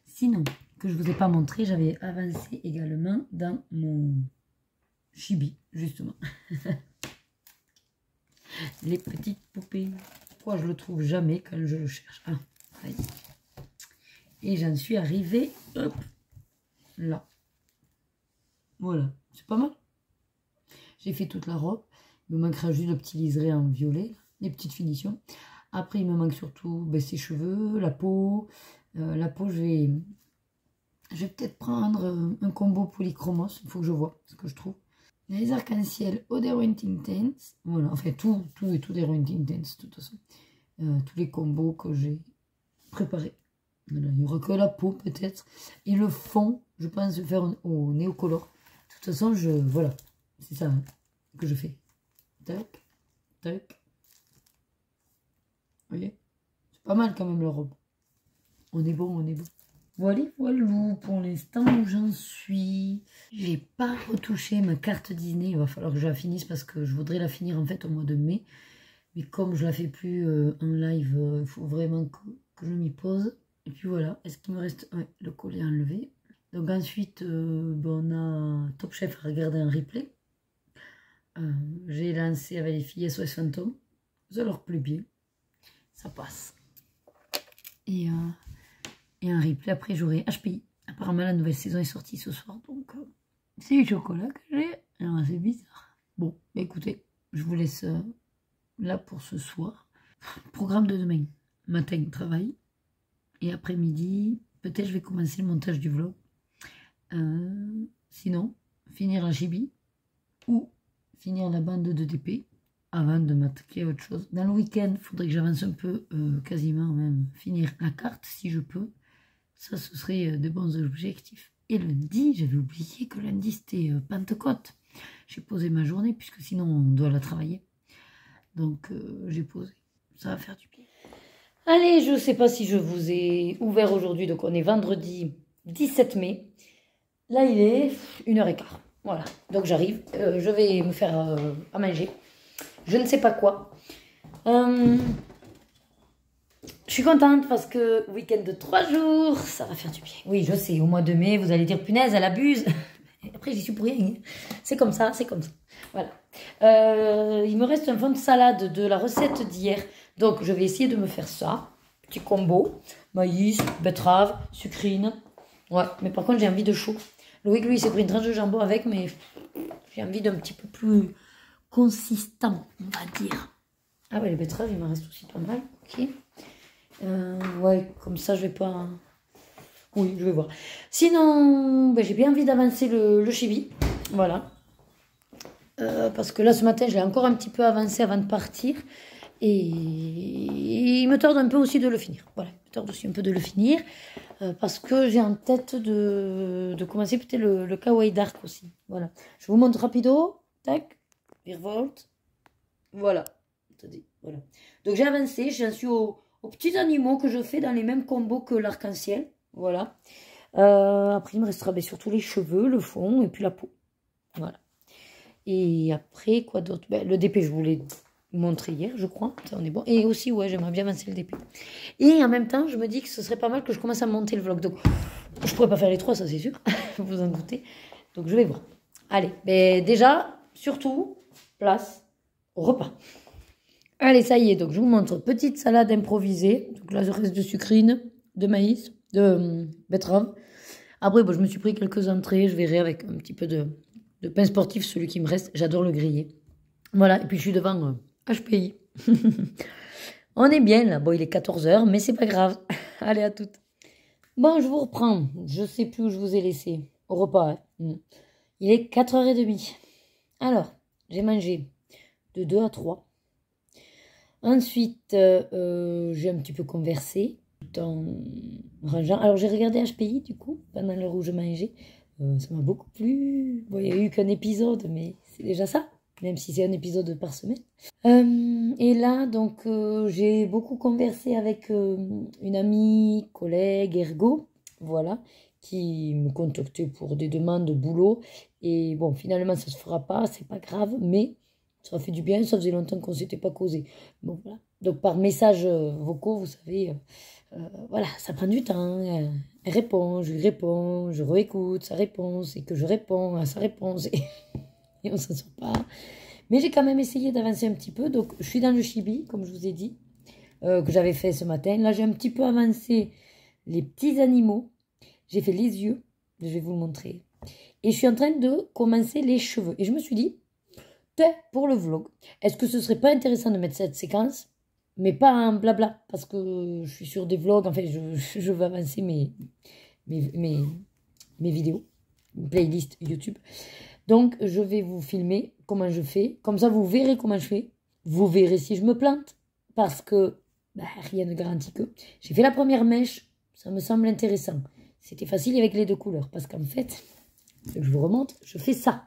Sinon, que je ne vous ai pas montré, j'avais avancé également dans mon chibi, justement. Les petites poupées. Pourquoi je le trouve jamais quand je le cherche? Ah, allez. Et j'en suis arrivée, hop, là. Voilà, c'est pas mal. J'ai fait toute la robe, Il me manquera juste le petit liseré en violet, les petites finitions. Après, il me manque surtout ses cheveux, la peau. La peau, je vais peut-être prendre un combo polychromos. Il faut que je vois ce que je trouve. Les arcs-en-ciel Eau d'Heroin Intense. Voilà, enfin tout d'Heroin Intense, de toute façon. Tous les combos que j'ai préparés. Voilà, il n'y aura que la peau peut-être. Et le fond, je pense faire au néocolor. De toute façon, voilà, c'est ça que je fais. Tac, tac. Vous voyez, c'est pas mal quand même la robe. On est bon, on est bon. Voilà, voilà pour l'instant où j'en suis. J'ai pas retouché ma carte Disney. Il va falloir que je la finisse parce que je voudrais la finir en fait au mois de mai. Mais comme je la fais plus en live, il faut vraiment que je m'y pose. Et puis voilà, est-ce qu'il me reste le collier enlevé. Donc ensuite, on a Top Chef à regarder en replay. J'ai lancé avec les filles SOS Fantôme. Ça leur plaît bien. Ça passe. Et un replay, après j'aurai HPI. Apparemment la nouvelle saison est sortie ce soir. Donc c'est du chocolat que j'ai. Alors c'est bizarre. Bon, écoutez, je vous laisse là pour ce soir. Programme de demain. Matin, travail. Et après-midi, peut-être je vais commencer le montage du vlog. Sinon, finir la chibi. Ou finir la bande de DP. Avant de m'attaquer à autre chose. Dans le week-end, il faudrait que j'avance un peu, quasiment même, finir la carte si je peux. Ça, ce serait de bons objectifs. Et lundi, j'avais oublié que lundi, c'était Pentecôte. J'ai posé ma journée, puisque sinon, on doit la travailler. Donc, j'ai posé. Ça va faire du bien. Allez, je ne sais pas si je vous ai ouvert aujourd'hui. Donc, on est vendredi 17 mai. Là, il est 1h15. Voilà. Donc, j'arrive. Je vais me faire à manger. Je ne sais pas quoi. Je suis contente parce que week-end de 3 jours, ça va faire du bien. Oui, je sais, au mois de mai, vous allez dire, punaise, elle abuse. Après, j'y suis pour rien. C'est comme ça, c'est comme ça. Voilà. Il me reste un fond de salade de la recette d'hier. Donc, je vais essayer de me faire ça. Petit combo. Maïs, betterave, sucrine. Ouais, mais par contre, j'ai envie de chaud. Loïc, lui, il s'est pris une tranche de jambon avec, mais j'ai envie d'un petit peu plus consistant, on va dire. Ah ouais, les betteraves, il m'en reste aussi pas mal. Ok. Ouais, comme ça, je vais pas... Oui, je vais voir. Sinon, j'ai bien envie d'avancer le chibi. Voilà. Parce que là, ce matin, je l'ai encore un petit peu avancé avant de partir. Et il me tarde un peu aussi de le finir. Voilà, il me tarde aussi un peu de le finir. Parce que j'ai en tête de commencer peut-être le Kawaii Dark aussi. Voilà. Je vous montre rapido. Tac. Virevolte. Voilà. Attendez, voilà. Donc j'ai avancé, j'en suis aux petits animaux que je fais dans les mêmes combos que l'arc-en-ciel. Voilà. Après, il me restera surtout les cheveux, le fond et puis la peau. Voilà. Et après, quoi d'autre? Le DP, je vous l'ai montré hier, je crois. Ça, on est bon. Et aussi, ouais, j'aimerais bien avancer le DP. Et en même temps, je me dis que ce serait pas mal que je commence à monter le vlog. Donc, je pourrais pas faire les 3, ça c'est sûr. Vous en doutez. Donc, je vais voir. Allez, déjà, surtout, place au repas. Allez, ça y est, donc je vous montre petite salade improvisée. Donc là, je reste de sucrine, de maïs, de betterave. Après, je me suis pris quelques entrées. Je verrai avec un petit peu de pain sportif, celui qui me reste. J'adore le griller. Voilà, et puis je suis devant HPI. On est bien là. Bon, il est 14 h, mais c'est pas grave. Allez, à toutes. Bon, je vous reprends. Je sais plus où je vous ai laissé. Au repas. Hein. Il est 4h30. Alors, j'ai mangé de 2 à 3. Ensuite, j'ai un petit peu conversé tout en rangeant. Alors, j'ai regardé HPI, du coup, pendant l'heure où je mangeais. Ça m'a beaucoup plu. Bon, il n'y a eu qu'un épisode, mais c'est déjà ça, même si c'est un épisode par semaine. Et là, donc, j'ai beaucoup conversé avec une amie, collègue, ergo, voilà, qui me contactait pour des demandes de boulot. Et bon, finalement, ça se fera pas, c'est pas grave, mais ça fait du bien, ça faisait longtemps qu'on s'était pas causé. Bon, voilà. Donc, par messages vocaux, vous savez, voilà, ça prend du temps. Elle répond, je lui réponds, je réécoute sa réponse, et que je réponds à sa réponse, et on s'en sort pas. Mais j'ai quand même essayé d'avancer un petit peu. Donc, je suis dans le chibi, comme je vous ai dit, que j'avais fait ce matin. Là, j'ai un petit peu avancé les petits animaux. J'ai fait les yeux, je vais vous le montrer. Et je suis en train de commencer les cheveux. Et je me suis dit, pour le vlog. Est-ce que ce serait pas intéressant de mettre cette séquence, mais pas un blabla, parce que je suis sur des vlogs, en fait, je veux avancer mes vidéos, une playlist YouTube. Donc, je vais vous filmer comment je fais. Comme ça, vous verrez comment je fais. Vous verrez si je me plante, parce que rien ne garantit que. J'ai fait la première mèche, ça me semble intéressant. C'était facile avec les deux couleurs, parce qu'en fait, je vous remonte, je fais ça.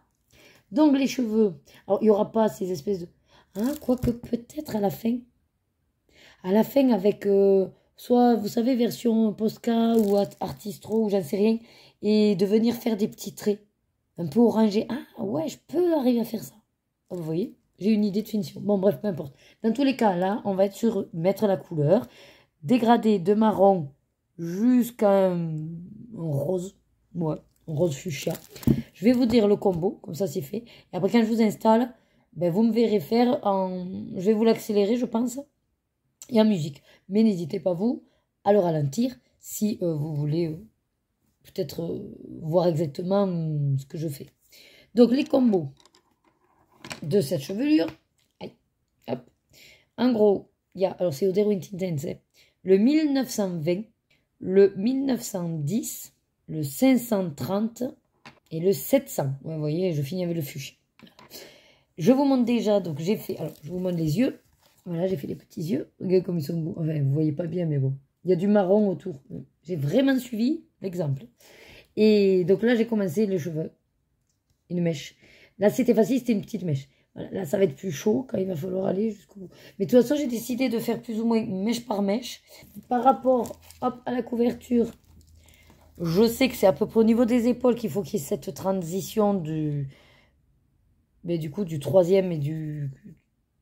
Donc, les cheveux, alors, il n'y aura pas ces espèces de... Hein, quoique peut-être à la fin. À la fin, avec soit, vous savez, version Posca ou Artistro, ou j'en sais rien, et de venir faire des petits traits, un peu orangés. Ah, ouais, je peux arriver à faire ça. Vous voyez, j'ai une idée de finition. Bon, bref, peu importe. Dans tous les cas, là, on va être sur mettre la couleur, dégrader de marron jusqu'à un rose, ouais, un rose fuchsia. Je vais vous dire le combo, comme ça c'est fait. Et après, quand je vous installe, ben, vous me verrez faire en... Je vais vous l'accélérer, je pense, et en musique. Mais n'hésitez pas, vous, à le ralentir si vous voulez peut-être voir exactement ce que je fais. Donc, les combos de cette chevelure. Aïe, hop. En gros, il y a, alors c'est au Derwent Intense, le 1920, le 1910, le 530 et le 700. Ouais, vous voyez, je finis avec le fuchsia. Je vous montre déjà, donc j'ai fait, alors je vous montre les yeux. Voilà, j'ai fait les petits yeux. Regardez comme ils sont beaux. Enfin, vous voyez pas bien, mais bon. Il y a du marron autour. J'ai vraiment suivi l'exemple. Et donc là, j'ai commencé les cheveux. Une mèche. Là, c'était facile, c'était une petite mèche. Voilà, là, ça va être plus chaud quand il va falloir aller jusqu'au bout. Mais de toute façon, j'ai décidé de faire plus ou moins mèche par mèche. Par rapport hop, à la couverture, je sais que c'est à peu près au niveau des épaules qu'il faut qu'il y ait cette transition mais du coup, du troisième et du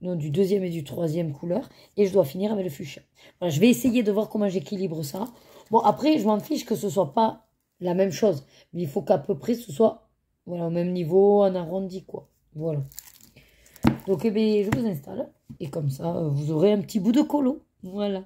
deuxième et du troisième couleur. Et je dois finir avec le fuchsia. Voilà, je vais essayer de voir comment j'équilibre ça. Bon, après, je m'en fiche que ce soit pas la même chose. Mais il faut qu'à peu près ce soit voilà, au même niveau, en arrondi, quoi. Voilà. Donc, eh bien, je vous installe. Et comme ça, vous aurez un petit bout de colo. Voilà.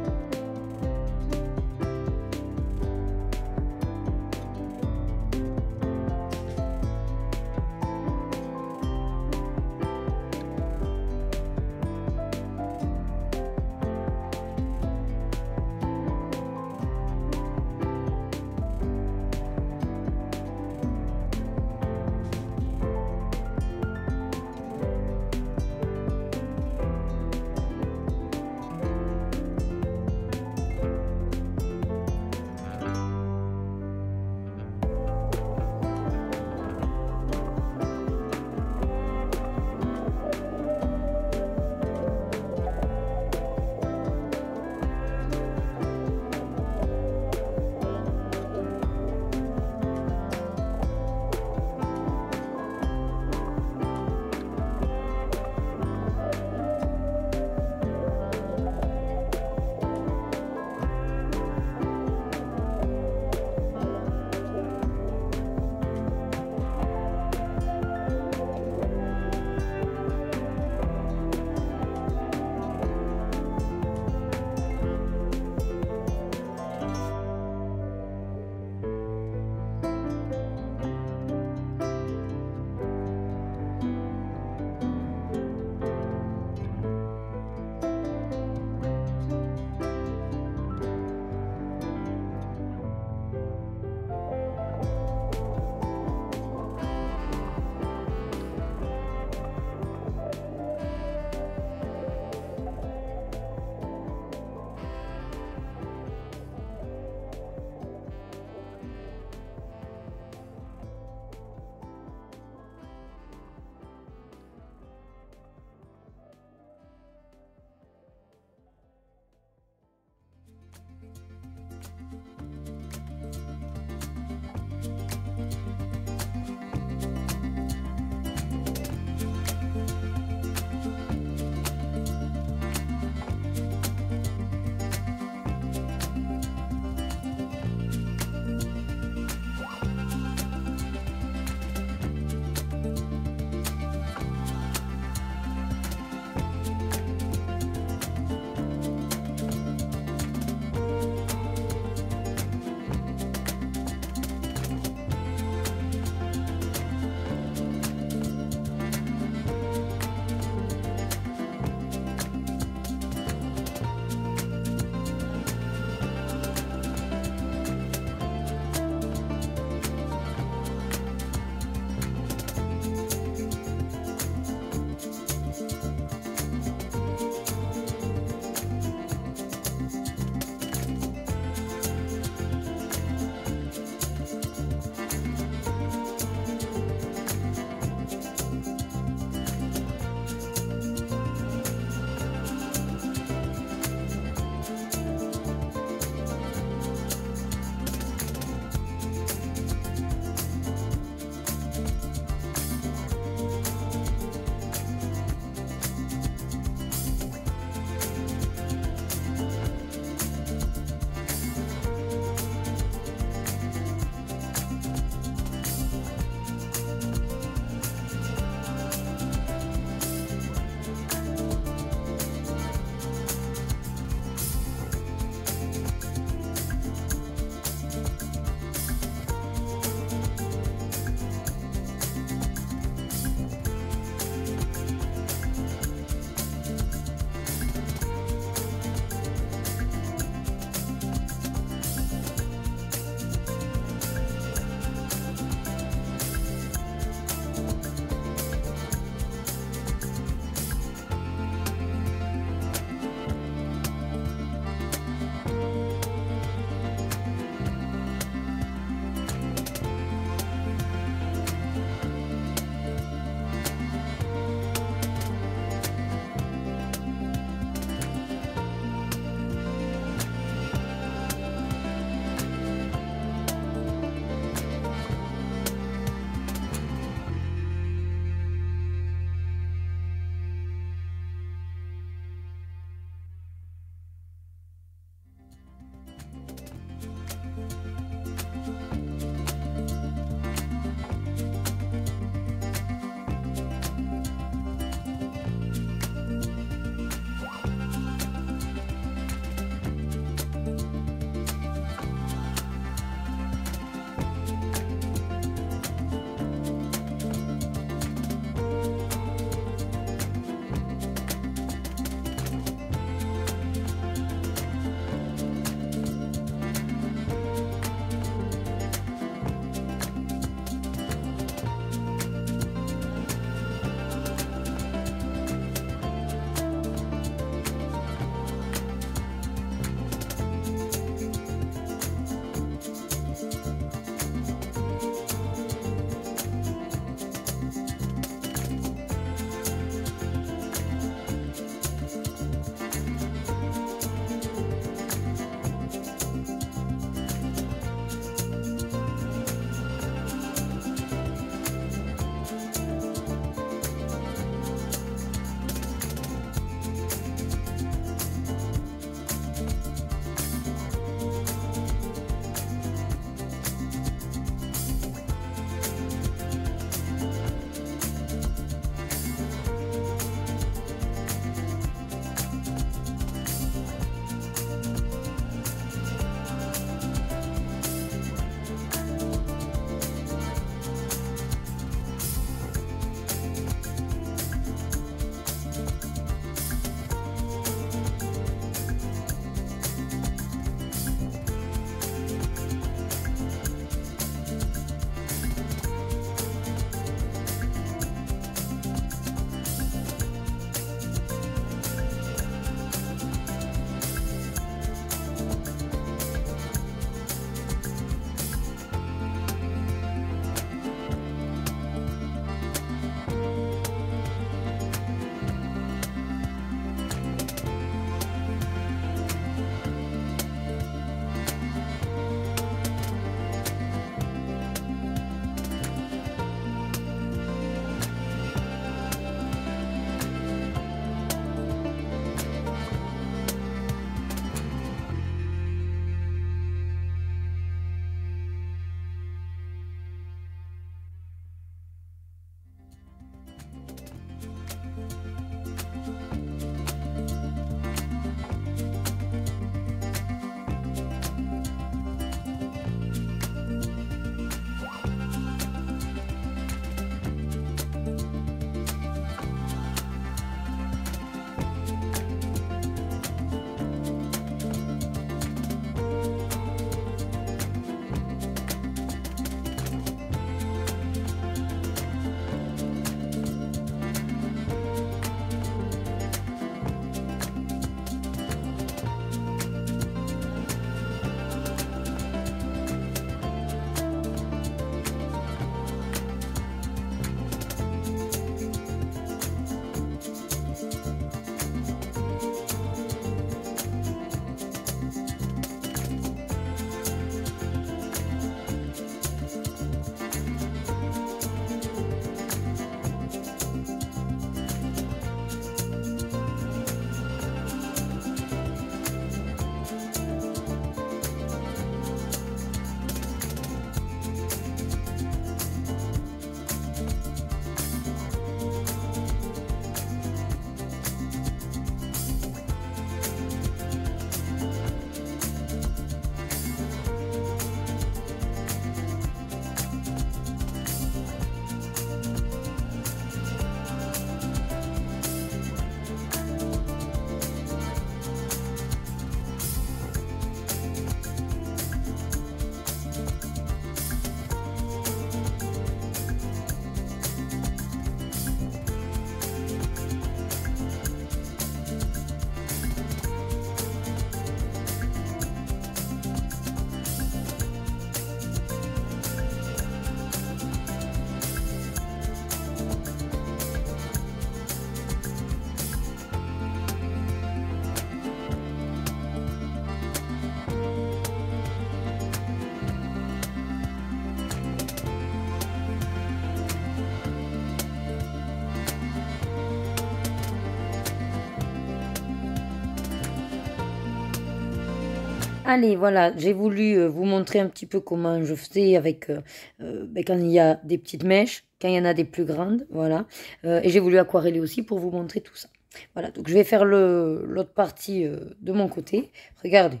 Allez, voilà, j'ai voulu vous montrer un petit peu comment je faisais avec quand il y a des petites mèches, quand il y en a des plus grandes, voilà. Et j'ai voulu aquareller aussi pour vous montrer tout ça. Voilà, donc je vais faire l'autre partie de mon côté. Regardez,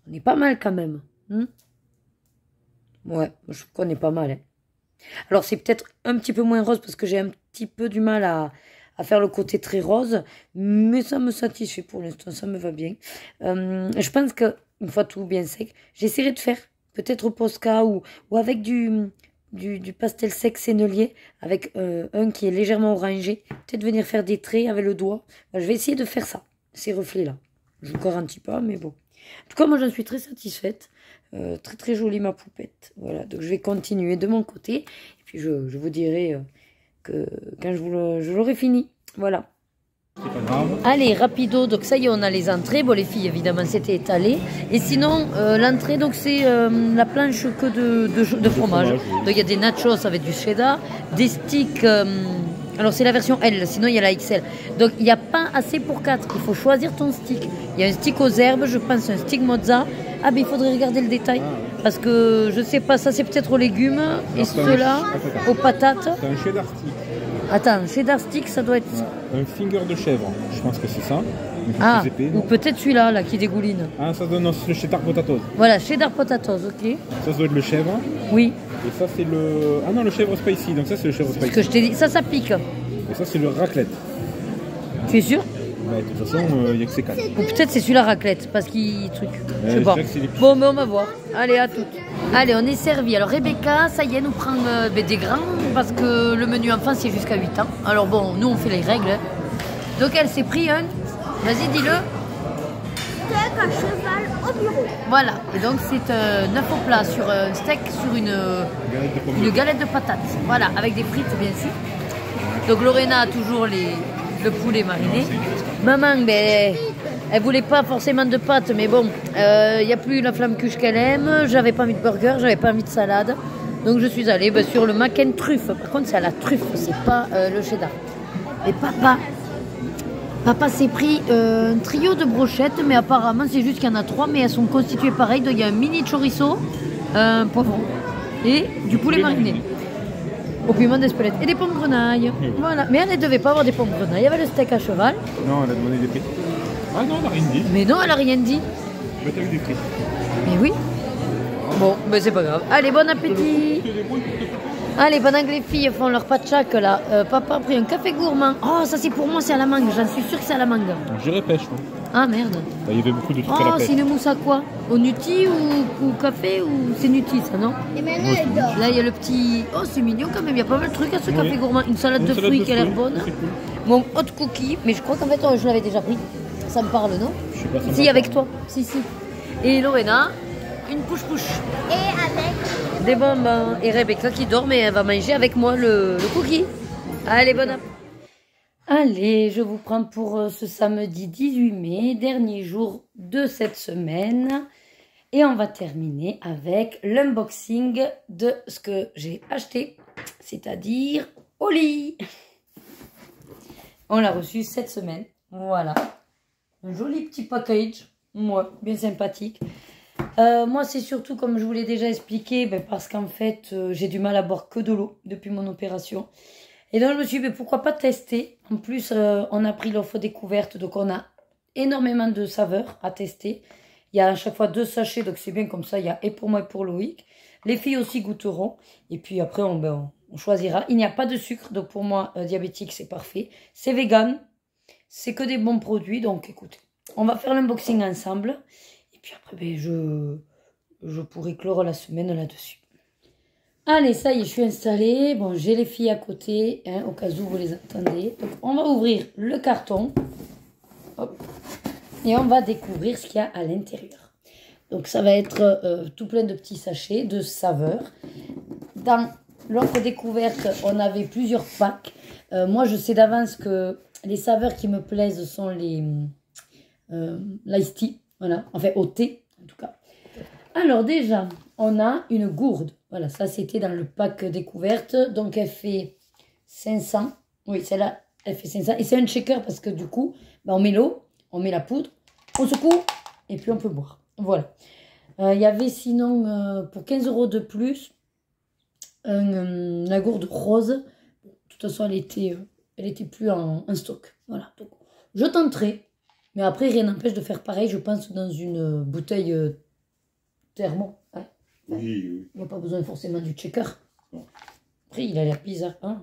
on est pas mal quand même. Ouais, je trouve qu'on est pas mal. Hein. Alors c'est peut-être un petit peu moins rose parce que j'ai un petit peu du mal à faire le côté très rose, mais ça me satisfait pour l'instant, ça me va bien. Je pense que une fois tout bien sec, j'essaierai de faire peut-être au Posca ou avec du pastel sec sénelier, avec un qui est légèrement orangé, peut-être venir faire des traits avec le doigt. Je vais essayer de faire ça, ces reflets-là. Je vous garantis pas, mais bon. En tout cas, moi, j'en suis très satisfaite. Très très jolie ma poupette. Voilà, donc je vais continuer de mon côté. Et puis je vous dirai que quand je l'aurai fini. Voilà. C'est pas grave. Allez, rapido. Donc ça y est, on a les entrées. Bon, les filles, évidemment, c'était étalé. Et sinon, l'entrée, donc c'est la planche que de fromage. Oui. Donc il y a des nachos avec du cheddar, des sticks. Alors c'est la version L, sinon il y a la XL. Donc il n'y a pas assez pour 4. Il faut choisir ton stick. Il y a un stick aux herbes, je pense un stick mozza. Ah ben il faudrait regarder le détail. Parce que je sais pas, ça c'est peut-être aux légumes. Et ceux-là, aux patates. C'est un cheddar stick. Attends, cheddar stick, ça doit être... Un finger de chèvre, je pense que c'est ça. Ah, ou peut-être celui-là, là, qui dégouline. Ah, ça donne le cheddar potatoes. Voilà, cheddar potatoes, ok. Ça doit être le chèvre. Oui. Et ça, c'est le... Ah non, le chèvre spicy. Donc ça, c'est le chèvre spicy. Ce que je t'ai dit, ça pique. Et ça, c'est le raclette. Tu es sûr? Bah, de toute façon, il n'y a que ces 4. Ou peut-être c'est celui-là raclette, parce qu'il truc. Je sais je pas. dirais que c'est les petits. Bon, mais on va voir. Allez, à toutes. Allez, on est servi. Alors, Rebecca, ça y est, nous prend des grands, parce que le menu enfant, c'est jusqu'à 8 ans. Alors bon, nous, on fait les règles. Hein. Donc, elle s'est pris un... Vas-y, dis-le. Steak à cheval au bureau. Voilà. Et donc, c'est un œuf au plat sur un steak, sur une galette de patates. Voilà, avec des frites, bien sûr. Donc, Lorena a toujours le poulet mariné. Maman, ben, elle voulait pas forcément de pâtes, mais bon, il n'y a plus la flamme cuche qu'elle aime. J'avais pas envie de burger, j'avais pas envie de salade. Donc je suis allée sur le mac and truffe. Par contre, c'est à la truffe, c'est pas le cheddar. Et papa s'est pris un trio de brochettes, mais apparemment c'est juste qu'il y en a 3, mais elles sont constituées pareil. Donc il y a un mini chorizo, un poivron et du poulet mariné. Au piment d'Espelette. Et des pommes grenailles. Voilà. Mais elle ne devait pas avoir des pommes grenailles. Il y avait le steak à cheval. Non, elle a demandé des frites. Ah non, elle n'a rien dit. Mais non, elle n'a rien dit. Mais t'as eu des frites. Mais oui. Bon, mais c'est pas grave. Allez, bon appétit. Allez, pendant que les filles font leur patchak, là, papa a pris un café gourmand. Oh, ça c'est pour moi, c'est à la mangue. J'en suis sûre que c'est à la mangue. J'irai pêche. Moi. Ah merde. Bah, il y avait beaucoup de trucs à la Oh, pêche. c'est une mousse à quoi? Au Nutty ou café ou c'est Nutty ça, non? Et maintenant, elle dort. Là, il y a le petit... Oh, c'est mignon quand même. Il y a pas mal de trucs à ce café gourmand. Une salade de fruits qui a l'air bonne. C'est cool. Mon hot cookie. Mais je crois qu'en fait, je l'avais déjà pris. Ça me parle, non? Je sais pas, ça me Si, parle avec pas. toi. Si. Et Lorena, une push-push. Et avec... Des bonbons. Et Rebecca qui dort, mais elle va manger avec moi le cookie. Allez, bon appétit. Allez, je vous prends pour ce samedi 18 mai, dernier jour de cette semaine. Et on va terminer avec l'unboxing de ce que j'ai acheté, c'est-à-dire Oli. On l'a reçu cette semaine. Voilà. Un joli petit package. Moi, bien sympathique. Moi, c'est surtout, comme je vous l'ai déjà expliqué, parce qu'en fait, j'ai du mal à boire que de l'eau depuis mon opération. Et donc, je me suis dit, pourquoi pas tester. En plus, on a pris l'offre découverte, donc on a énormément de saveurs à tester. Il y a à chaque fois 2 sachets, donc c'est bien comme ça. Il y a et pour moi et pour Loïc. Les filles aussi goûteront. Et puis après, on choisira. Il n'y a pas de sucre, donc pour moi, diabétique, c'est parfait. C'est vegan. C'est que des bons produits, donc écoutez. On va faire l'unboxing ensemble. Et puis après, je pourrai clore la semaine là-dessus. Allez, ça y est, je suis installée. Bon, j'ai les filles à côté, hein, au cas où vous les entendez. Donc, on va ouvrir le carton. Hop. Et on va découvrir ce qu'il y a à l'intérieur. Donc, ça va être tout plein de petits sachets de saveurs. Dans l'offre découverte, on avait plusieurs packs. Moi, je sais d'avance que les saveurs qui me plaisent sont les l'ice tea. Voilà, enfin au thé, en tout cas. Alors, déjà, on a une gourde. Voilà, ça c'était dans le pack découverte. Donc elle fait 500. Oui, celle-là, elle fait 500. Et c'est un shaker parce que du coup, on met l'eau, on met la poudre, on secoue et puis on peut boire. Voilà. Il y avait sinon, pour 15 € de plus, la gourde rose. De toute façon, elle était plus en stock. Voilà. Donc, je tenterai. Mais après, rien n'empêche de faire pareil, je pense, dans une bouteille thermo. Hein. Oui. Il n'y a pas besoin forcément du checker. Non. Après, il a l'air bizarre. Hein.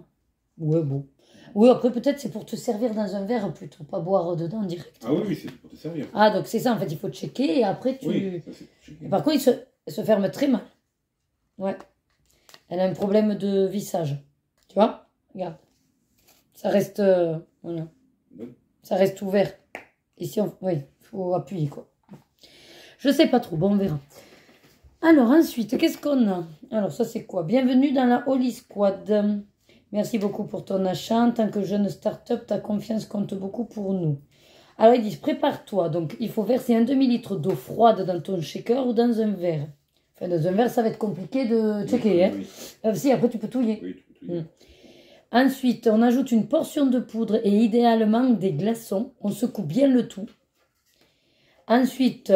Ouais, bon. Oui, après, peut-être c'est pour te servir dans un verre plutôt, pas boire dedans direct. Ah oui, c'est pour te servir. Ah, donc c'est ça, en fait, il faut checker et après tu... Oui, ça c'est pour checker. Et par contre, elle se ferme très mal. Ouais. Elle a un problème de vissage. Tu vois? Regarde. Ça reste... voilà. Bonne. Ça reste ouvert. Ici, oui, il faut appuyer, quoi. Je sais pas trop, bon, on verra. Alors, ensuite, qu'est-ce qu'on a? Alors, ça, c'est quoi? Bienvenue dans la Holy Squad. Merci beaucoup pour ton achat. En tant que jeune start-up, ta confiance compte beaucoup pour nous. Alors, ils disent, prépare-toi. Donc, il faut verser un demi-litre d'eau froide dans ton shaker ou dans un verre. Enfin, dans un verre, ça va être compliqué de checker. Hein. Si, après, tu peux touiller. Oui, tu peux touiller. Ensuite, on ajoute une portion de poudre et idéalement des glaçons. On secoue bien le tout. Ensuite,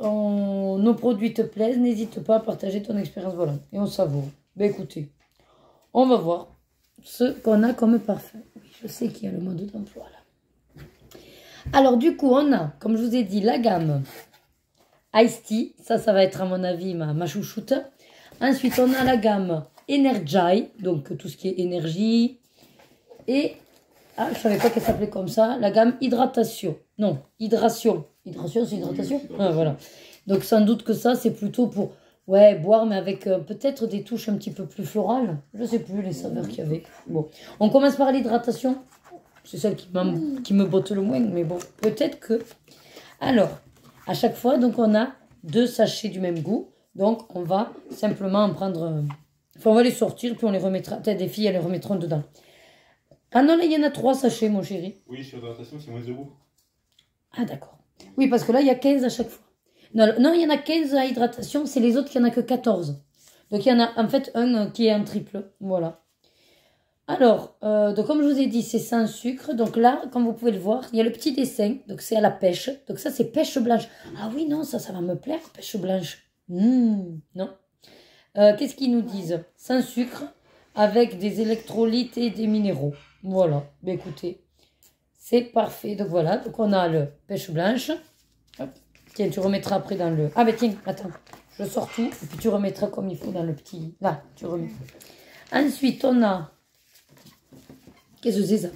nos produits te plaisent. N'hésite pas à partager ton expérience. Voilà. Et on savoure. Ben écoutez, on va voir ce qu'on a comme parfum. Oui, je sais qu'il y a le mode d'emploi là. Alors du coup, on a, comme je vous ai dit, la gamme Ice Tea. Ça va être à mon avis ma chouchoute. Ensuite, on a la gamme Energy, donc tout ce qui est énergie. Et, je ne savais pas qu'elle s'appelait comme ça, la gamme Hydratation. Non, Hydration. Hydration, c'est hydratation? Oui, Ah, voilà. Donc sans doute que ça, c'est plutôt pour... Ouais, boire, mais avec peut-être des touches un petit peu plus florales. Je ne sais plus les saveurs qu'il y avait. Bon, on commence par l'hydratation. C'est celle qui me botte le moins, mais bon, peut-être que... Alors, à chaque fois, donc on a 2 sachets du même goût. Donc, on va simplement en prendre... Enfin, on va les sortir, puis on les remettra... Peut-être des filles, elles les remettront dedans. Ah non, là, il y en a 3 sachets, mon chéri. Oui, sur l'hydratation, c'est moins de goût. Ah, d'accord. Oui, parce que là, il y a 15 à chaque fois. Non, il y en a 15 à hydratation, c'est les autres qui en a que 14. Donc, il y en a en fait un qui est en triple. Voilà. Alors, donc comme je vous ai dit, c'est sans sucre. Donc là, comme vous pouvez le voir, il y a le petit dessin. Donc, c'est à la pêche. Donc, ça, c'est pêche blanche. Ah oui, non, ça va me plaire, pêche blanche. Non. Qu'est-ce qu'ils nous disent? Sans sucre, avec des électrolytes et des minéraux. Voilà. Ben, écoutez, c'est parfait. Donc, voilà. Donc, on a le pêche blanche. Hop. Tiens, tu remettras après dans le... Ah ben tiens, attends. Je sors tout. Et puis tu remettras comme il faut dans le petit... Là, tu remets. Ensuite, on a... Qu'est-ce que c'est ça,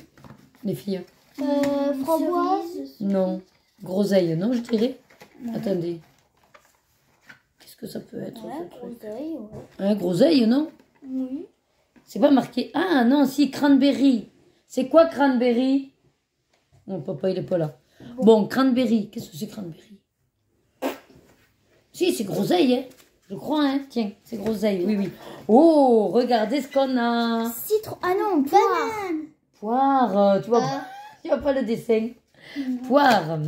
les filles? Framboise. Non. Groseille, non, je dirais. Non. Attendez. Qu'est-ce que ça peut être? Ouais, groseille, ouais. Un groseille, non? Oui. C'est pas marqué... Ah non, si, cranberry. C'est quoi cranberry? Non, papa, il est pas là. Bon, cranberry. Qu'est-ce que c'est cranberry? Si, c'est groseille, hein. Je crois, hein. Tiens, c'est groseille, oui, oui. Oh, regardez ce qu'on a. Citron. Ah non, banane. Poire, tu vois pas le dessin. Poire.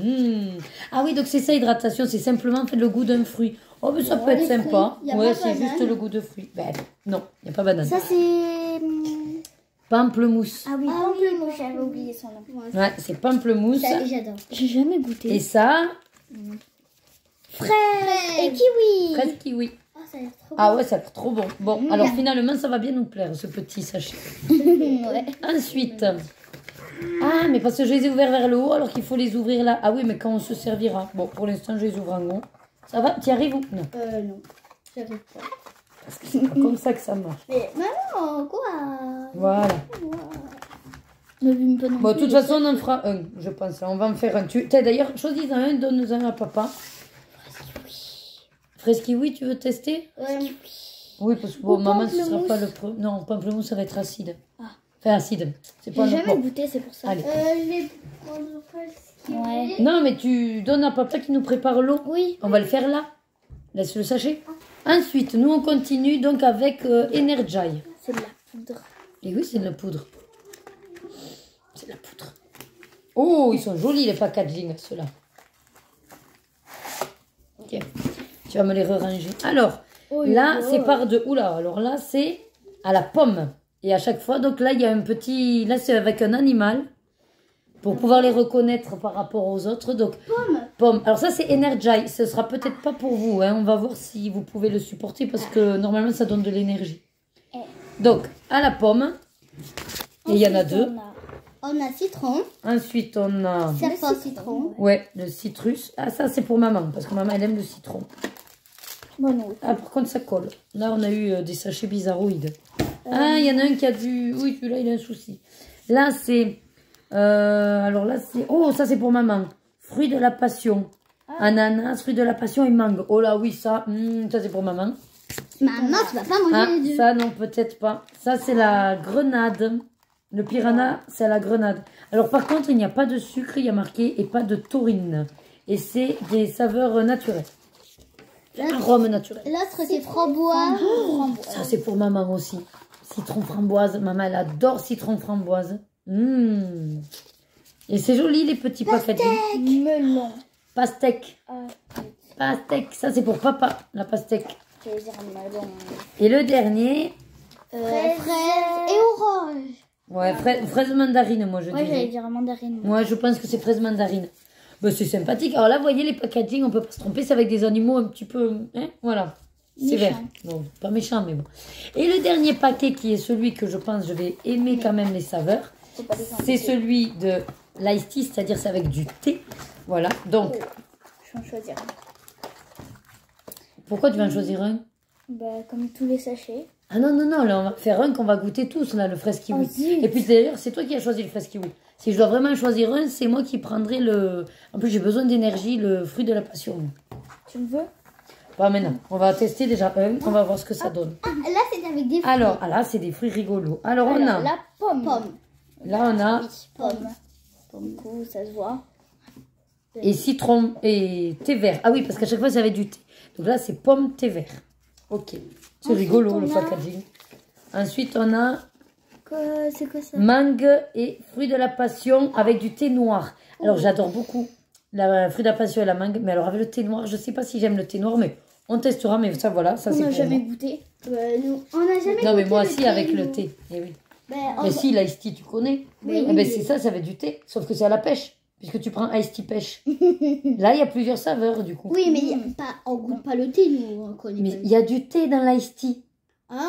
Ah oui, donc c'est ça, hydratation. C'est simplement en fait le goût d'un fruit. Oh, mais ça peut être sympa. Ouais, c'est juste le goût de fruit. Ben, non, il n'y a pas banane. Ça, c'est... Pamplemousse. Ah oui, pamplemousse, j'avais oublié son nom. Ouais, c'est pamplemousse. J'adore. J'ai jamais goûté. Et ça... Fraise et kiwi. Fraise kiwi. Oh, ça a l'air trop bon. Ah ouais, ça a l'air trop bon. Bon, alors finalement, ça va bien nous plaire, ce petit sachet. Ouais. Ensuite... Ah, mais parce que je les ai ouverts vers le haut, alors qu'il faut les ouvrir là. Ah oui, mais quand on se servira. Bon, pour l'instant, je les ouvre en haut. Ça va? Tu y arrives ou non? Non, j'arrive pas. Parce que c'est pas comme ça que ça marche. Mais maman, quoi? Voilà. Bon, de toute façon, on en fera un, je pense. On va en faire un. D'ailleurs, choisis-en un, donne-en à papa. Fraise kiwi, tu veux tester? Ouais. Oui, parce que bon, maman, ce sera pamplemousse. pas le premier. Non, pamplemousse, ça va être acide. Ah. Enfin, acide. C'est pas J'ai notre- jamais bon. goûté, c'est pour ça. Allez. Je vais prendre ouais. Non, mais tu donnes à papa qui nous prépare l'eau. Oui. On va le faire là. Laisse le sachet. Ensuite, nous, on continue donc avec Energy. C'est de la poudre. Et oui, c'est de la poudre. C'est de la poudre. Oh, ils sont jolis les packaging, ceux-là. Ok. Tu vas me les ranger. Alors, Oh, là, oh. c'est par de... Oula, alors là, c'est à la pomme. Et à chaque fois, donc là, il y a un petit... Là, c'est avec un animal. pour pouvoir les reconnaître par rapport aux autres. Donc, pomme. Alors ça, c'est Energize. Ce sera peut-être pas pour vous. Hein. On va voir si vous pouvez le supporter parce que normalement, ça donne de l'énergie. Donc, à la pomme. Et il y en a deux. On a citron. Ensuite, on a... Serpent citron. Ouais, le citrus. Ah, ça, c'est pour maman. Parce que maman, elle aime le citron. Bon, non. Ah, par contre, ça colle. Là, on a eu des sachets bizarroïdes. Ah, il y en a un qui a du... Oui, celui-là, il a un souci. Là, c'est... alors là, c'est... Oh, ça, c'est pour maman. Fruit de la passion. Ananas, fruit de la passion et mangue. Oh là, oui, ça, ça, c'est pour maman. Maman, tu vas pas manger les deux. Ça, non, peut-être pas. Ça, c'est la grenade. Le piranha, c'est la grenade. Alors, par contre, il n'y a pas de sucre, il y a marqué, et pas de taurine. Et c'est des saveurs naturelles. Arôme naturel. L'autre, c'est framboise. Ça, c'est pour maman aussi. Citron framboise. Maman, elle adore citron framboise. Et c'est joli, les petits packaging. Melon. Pastèque. Pastèque. Ça, c'est pour papa, la pastèque. Je vais dire melon. Et le dernier... Fraise et orange. Ouais, fraise mandarine, moi, je Ouais, j'allais dirais. dire mandarine. Moi, je pense que c'est fraise mandarine. Bah, c'est sympathique. Alors là, vous voyez, les packaging, on peut pas se tromper. C'est avec des animaux un petit peu... Hein, voilà. C'est vert. Bon, pas méchant, mais bon. Et le dernier paquet, qui est celui que je pense je vais aimer quand même les saveurs, c'est celui de l'ice tea, c'est-à-dire c'est avec du thé. Voilà. Donc, Je vais en choisir un. pourquoi tu vas en choisir un? Bah, comme tous les sachets. Ah non, non, non, là, on va faire un qu'on va goûter tous, là, le fraise kiwi. Oh, zut. Et puis d'ailleurs, c'est toi qui as choisi le fraise kiwi. Si je dois vraiment choisir un, c'est moi qui prendrai le... En plus, j'ai besoin d'énergie, le fruit de la passion. Tu me veux? Pas maintenant. On va tester déjà un, on va voir ce que ça donne. Ah, là, c'est avec des fruits. Alors, ah là, c'est des fruits rigolos. Alors, on Alors, a... la pomme. Là, on a... Oui, pomme. Du coup, ça se voit. Et citron et thé vert. Ah oui, parce qu'à chaque fois, ça avait du thé. Donc là, c'est pomme, thé vert. Ok. C'est Ensuite, rigolo, on le a- packaging. Ensuite, on a C'est quoi ça? mangue et fruits de la passion avec du thé noir. Alors, j'adore beaucoup la fruit de la passion et la mangue. Mais alors, avec le thé noir, je sais pas si j'aime le thé noir, mais on testera. Mais ça, voilà, ça, On c'est n'a pour jamais moi. goûté. Nous, on n'a jamais Non, mais goûté moi le aussi, thé, avec le nous. thé. Eh oui. Ben, Mais si, l'ice tea, tu connais. Oui, Eh ben, oui. c'est ça, ça va du thé. Sauf que c'est à la pêche. Puisque tu prends ice tea pêche. Là, il y a plusieurs saveurs, du coup. Oui, mais y a pas, on goûte pas le thé, nous, on connaît Mais pas. il y a du thé dans l'ice tea. Ah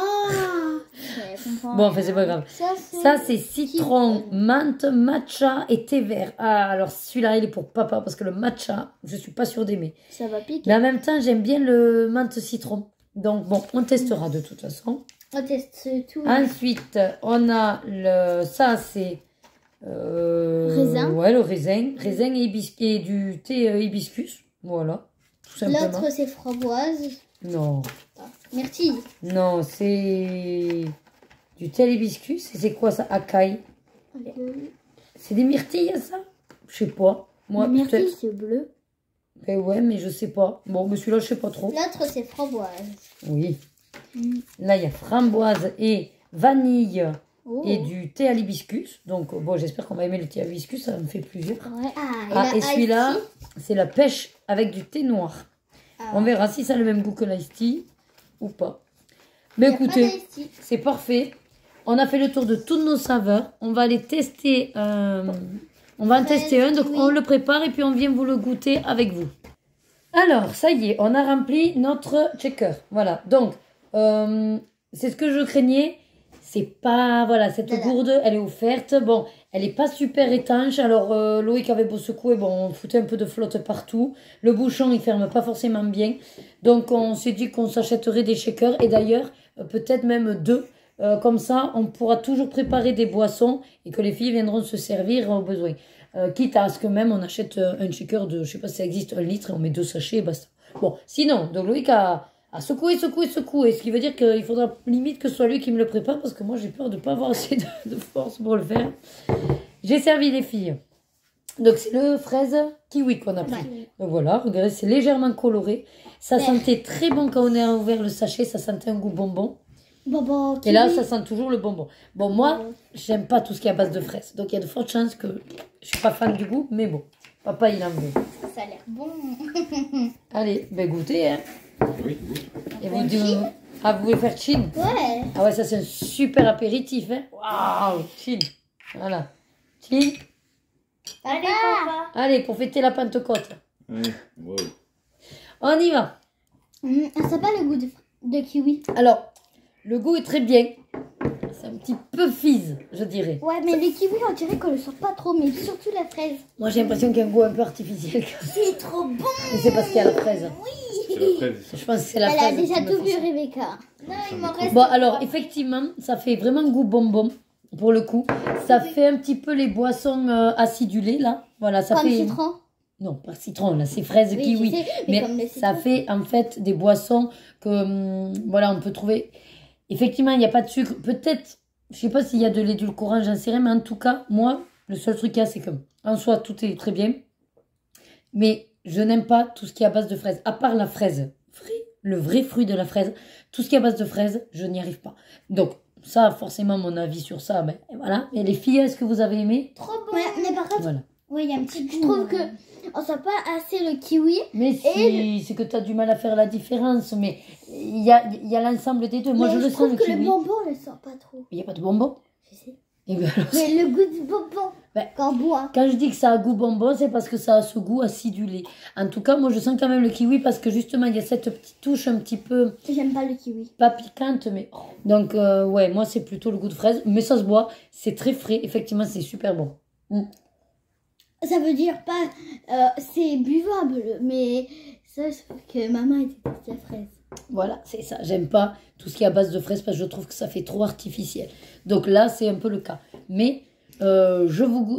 je comprends. Bon, enfin, c'est pas grave. Ça, c'est citron, menthe, matcha et thé vert. Ah, alors celui-là, il est pour papa parce que le matcha, je suis pas sûre d'aimer. Ça va piquer. Mais en même temps, j'aime bien le menthe citron. Donc, bon, on testera de toute façon. On teste tout. Ensuite, on a le... Ça, c'est... Raisin. Ouais, le raisin. Raisin et du thé hibiscus. Voilà, tout simplement. L'autre, c'est framboise. Non, Myrtille. non, c'est du thé hibiscus. Et c'est quoi ça? Acaille. C'est des myrtilles, ça? Je sais pas. Moi, Myrtille, peut-être. c'est bleu. Ben ouais, mais je sais pas. Bon, mais celui-là, je sais pas trop. L'autre, c'est framboise. Oui. Là, il y a framboise et vanille Oh. et du thé à l'hibiscus. Donc, bon, j'espère qu'on va aimer le thé à l'hibiscus. Ça me fait plusieurs. Ouais. Ah, la et celui-là, ice c'est la pêche avec du thé noir. Ah. On verra si ça a le même goût que l'ice tea ou pas. Mais tea. Y a pas écoutez, d'ice tea. c'est parfait. On a fait le tour de toutes nos saveurs. On va aller tester. On va en tester un. Donc, oui. on le prépare et puis on vient vous le goûter avec vous. Alors, ça y est, on a rempli notre checker. Voilà. Donc, c'est ce que je craignais. C'est pas... Voilà, cette Voilà. gourde, elle est offerte. Bon, elle est pas super étanche. Alors, Loïc avait beau secouer. Bon, on foutait un peu de flotte partout. Le bouchon, il ferme pas forcément bien. Donc, on s'est dit qu'on s'achèterait des shakers. Et d'ailleurs, peut-être même 2. Comme ça, on pourra toujours préparer des boissons et que les filles viendront se servir au besoin. Quitte à ce que même on achète un shaker de, je sais pas si ça existe, 1 litre et on met 2 sachets et basta. Bon, sinon, donc Loïc a secoué, ce qui veut dire qu'il faudra limite que ce soit lui qui me le prépare parce que moi j'ai peur de pas avoir assez de force pour le faire. J'ai servi les filles. Donc c'est le fraise kiwi qu'on a pris. Ouais. Donc voilà, regardez, c'est légèrement coloré. Ça sentait très bon quand on a ouvert le sachet, ça sentait un goût bonbon. Bonbon. Et là, kiwi. ça sent toujours le bonbon. Bon, moi, j'aime pas tout ce qui est à base de fraises. Donc, il y a de fortes chances que je suis pas fan du goût, mais bon. Papa, il en veut. Ça a l'air bon. Allez, ben goûtez, hein. Oui, oui. Et vous dites... Ah, vous voulez faire chin? Ouais. Ah ouais, ça, c'est un super apéritif, hein. Waouh, chin. Voilà. Chin. Allez, papa. Allez, pour fêter la Pentecôte. Ouais, wow. On y va. Ça pas le goût de kiwi. Alors, le goût est très bien. C'est un petit peu fizz, je dirais. Ouais, mais les kiwis, on dirait qu'on le sent pas trop, mais surtout la fraise. Moi, j'ai l'impression qu'il y a un goût un peu artificiel. C'est trop bon. Mais c'est parce qu'il y a la fraise. C'est la fraise. Je pense que c'est la Elle a fraise. déjà qui me tout fait vu, ça. Rebecca. Non, il m'en reste. Bon, alors, effectivement, ça fait vraiment goût bonbon, pour le coup. Ça fait un petit peu les boissons acidulées, là. Voilà, ça Comme fait... citron. Non, pas citron, là, c'est fraise Oui, kiwi. je sais, Mais comme le ça citron. fait, en fait, des boissons que, voilà, on peut trouver... Effectivement, il n'y a pas de sucre. Peut-être, je sais pas s'il y a de l'édulcorant, j'en sais rien, mais en tout cas, moi, le seul truc qu'il y a, c'est que, en soi, tout est très bien. Mais je n'aime pas tout ce qui est à base de fraise. À part la fraise, le vrai fruit de la fraise, tout ce qui est à base de fraise, je n'y arrive pas. Donc, ça, forcément, mon avis sur ça, ben voilà. Et les filles, est-ce que vous avez aimé? Trop bon. Ouais, mais par contre, Voilà. oui, il y a un petit goût. Je trouve que on sent pas assez le kiwi. Mais si, c'est que tu as du mal à faire la différence. Mais il y a l'ensemble des deux. Moi, Mais je le sens, le trouve que kiwi. le bonbon, on le sent pas trop. Il n'y a pas de bonbon. Je sais. Et ben alors, Mais le goût du bonbon, Ben, quand on boit. quand je dis que ça a goût bonbon, c'est parce que ça a ce goût acidulé. En tout cas, moi, je sens quand même le kiwi parce que justement, il y a cette petite touche un petit peu, J'aime pas le kiwi. pas piquante, mais... Donc, ouais, moi, c'est plutôt le goût de fraise. Mais ça se boit, c'est très frais. Effectivement, c'est super bon. Ça veut dire pas. C'est buvable, mais ça, c'est parce que maman était testée à fraise. Voilà, c'est ça. J'aime pas tout ce qui est à base de fraises parce que je trouve que ça fait trop artificiel. Donc là, c'est un peu le cas. Mais de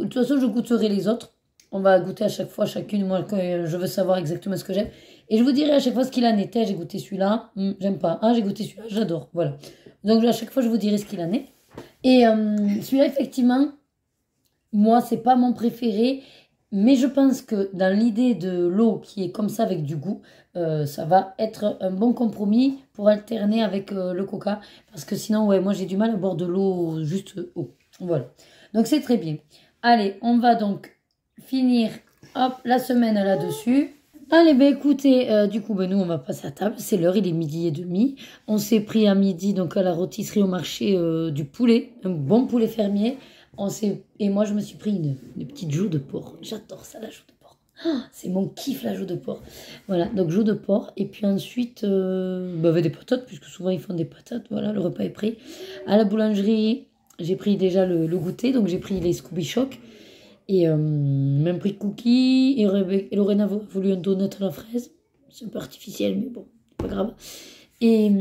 toute façon, je goûterai les autres. On va goûter à chaque fois, chacune. Moi, quand je veux savoir exactement ce que j'aime. Et je vous dirai à chaque fois ce qu'il en était. J'ai goûté celui-là, j'aime pas. Ah, j'ai goûté celui-là, j'adore. Voilà. Donc à chaque fois, je vous dirai ce qu'il en est. Et celui-là, effectivement, moi, c'est pas mon préféré. Mais je pense que dans l'idée de l'eau qui est comme ça avec du goût, ça va être un bon compromis pour alterner avec le coca. Parce que sinon, ouais, moi j'ai du mal à boire de l'eau juste eau. Voilà. Donc c'est très bien. Allez, on va donc finir hop, la semaine là-dessus. Allez, ben écoutez, du coup, ben, nous on va passer à table. C'est l'heure, il est 12h30. On s'est pris à midi donc à la rôtisserie au marché du poulet, un bon poulet fermier. Et moi, je me suis pris une petite joue de porc. J'adore ça, la joue de porc. Ah, c'est mon kiff, la joue de porc. Voilà, donc joue de porc. Et puis ensuite, avec des patates, puisque souvent ils font des patates. Voilà, le repas est prêt. À la boulangerie, j'ai pris déjà le goûter. Donc j'ai pris les Scooby Shock. Et même pris de cookies. Et Lorena a voulu un donut à la fraise. C'est un peu artificiel, mais bon, pas grave. Et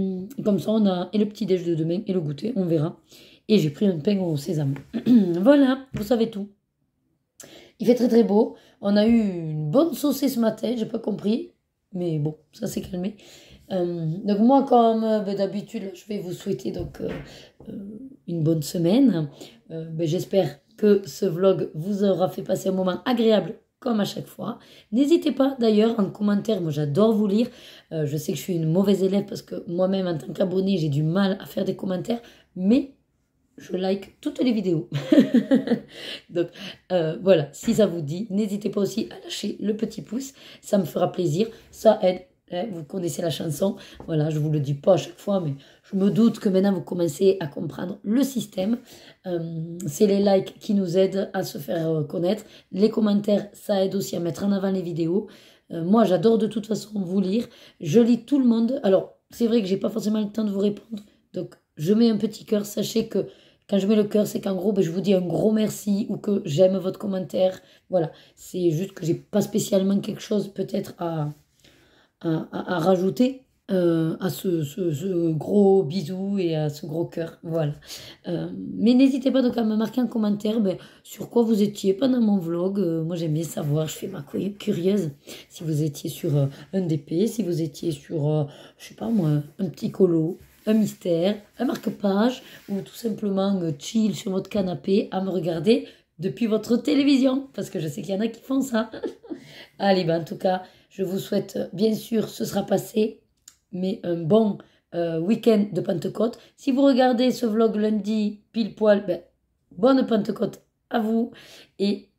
comme ça, on a et le petit déj de demain et le goûter, on verra. Et j'ai pris un pain au sésame. Voilà, vous savez tout. Il fait très très beau. On a eu une bonne saucée ce matin, j'ai pas compris. Mais bon, ça s'est calmé. Donc moi, comme d'habitude, je vais vous souhaiter donc une bonne semaine. J'espère que ce vlog vous aura fait passer un moment agréable comme à chaque fois. N'hésitez pas d'ailleurs en commentaire, moi j'adore vous lire. Je sais que je suis une mauvaise élève parce que moi-même en tant qu'abonné, j'ai du mal à faire des commentaires. Mais je like toutes les vidéos. Donc voilà, si ça vous dit, n'hésitez pas aussi à lâcher le petit pouce. Ça me fera plaisir, ça aide. Vous connaissez la chanson, voilà, je vous le dis pas à chaque fois, mais je me doute que maintenant vous commencez à comprendre le système. C'est les likes qui nous aident à se faire connaître. Les commentaires, ça aide aussi à mettre en avant les vidéos. Moi, j'adore de toute façon vous lire. Je lis tout le monde. Alors, c'est vrai que j'ai pas forcément le temps de vous répondre. Donc, je mets un petit cœur. Sachez que quand je mets le cœur, c'est qu'en gros, je vous dis un gros merci ou que j'aime votre commentaire. Voilà, c'est juste que j'ai pas spécialement quelque chose peut-être à rajouter à ce gros bisou et à ce gros cœur. Voilà. Mais n'hésitez pas donc à me marquer en commentaire sur quoi vous étiez pendant mon vlog. Moi, j'aime bien savoir, je fais ma curieuse. Si vous étiez sur un DP, si vous étiez sur, je sais pas moi, un petit colo, un mystère, un marque-page, ou tout simplement chill sur votre canapé à me regarder depuis votre télévision, parce que je sais qu'il y en a qui font ça. Allez, en tout cas, je vous souhaite, bien sûr, ce sera passé, mais un bon week-end de Pentecôte. Si vous regardez ce vlog lundi, pile poil, bonne Pentecôte à vous. Et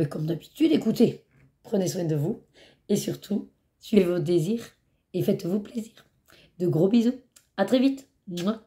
comme d'habitude, écoutez, prenez soin de vous. Et surtout, suivez vos désirs et faites-vous plaisir. De gros bisous. À très vite. Mouah.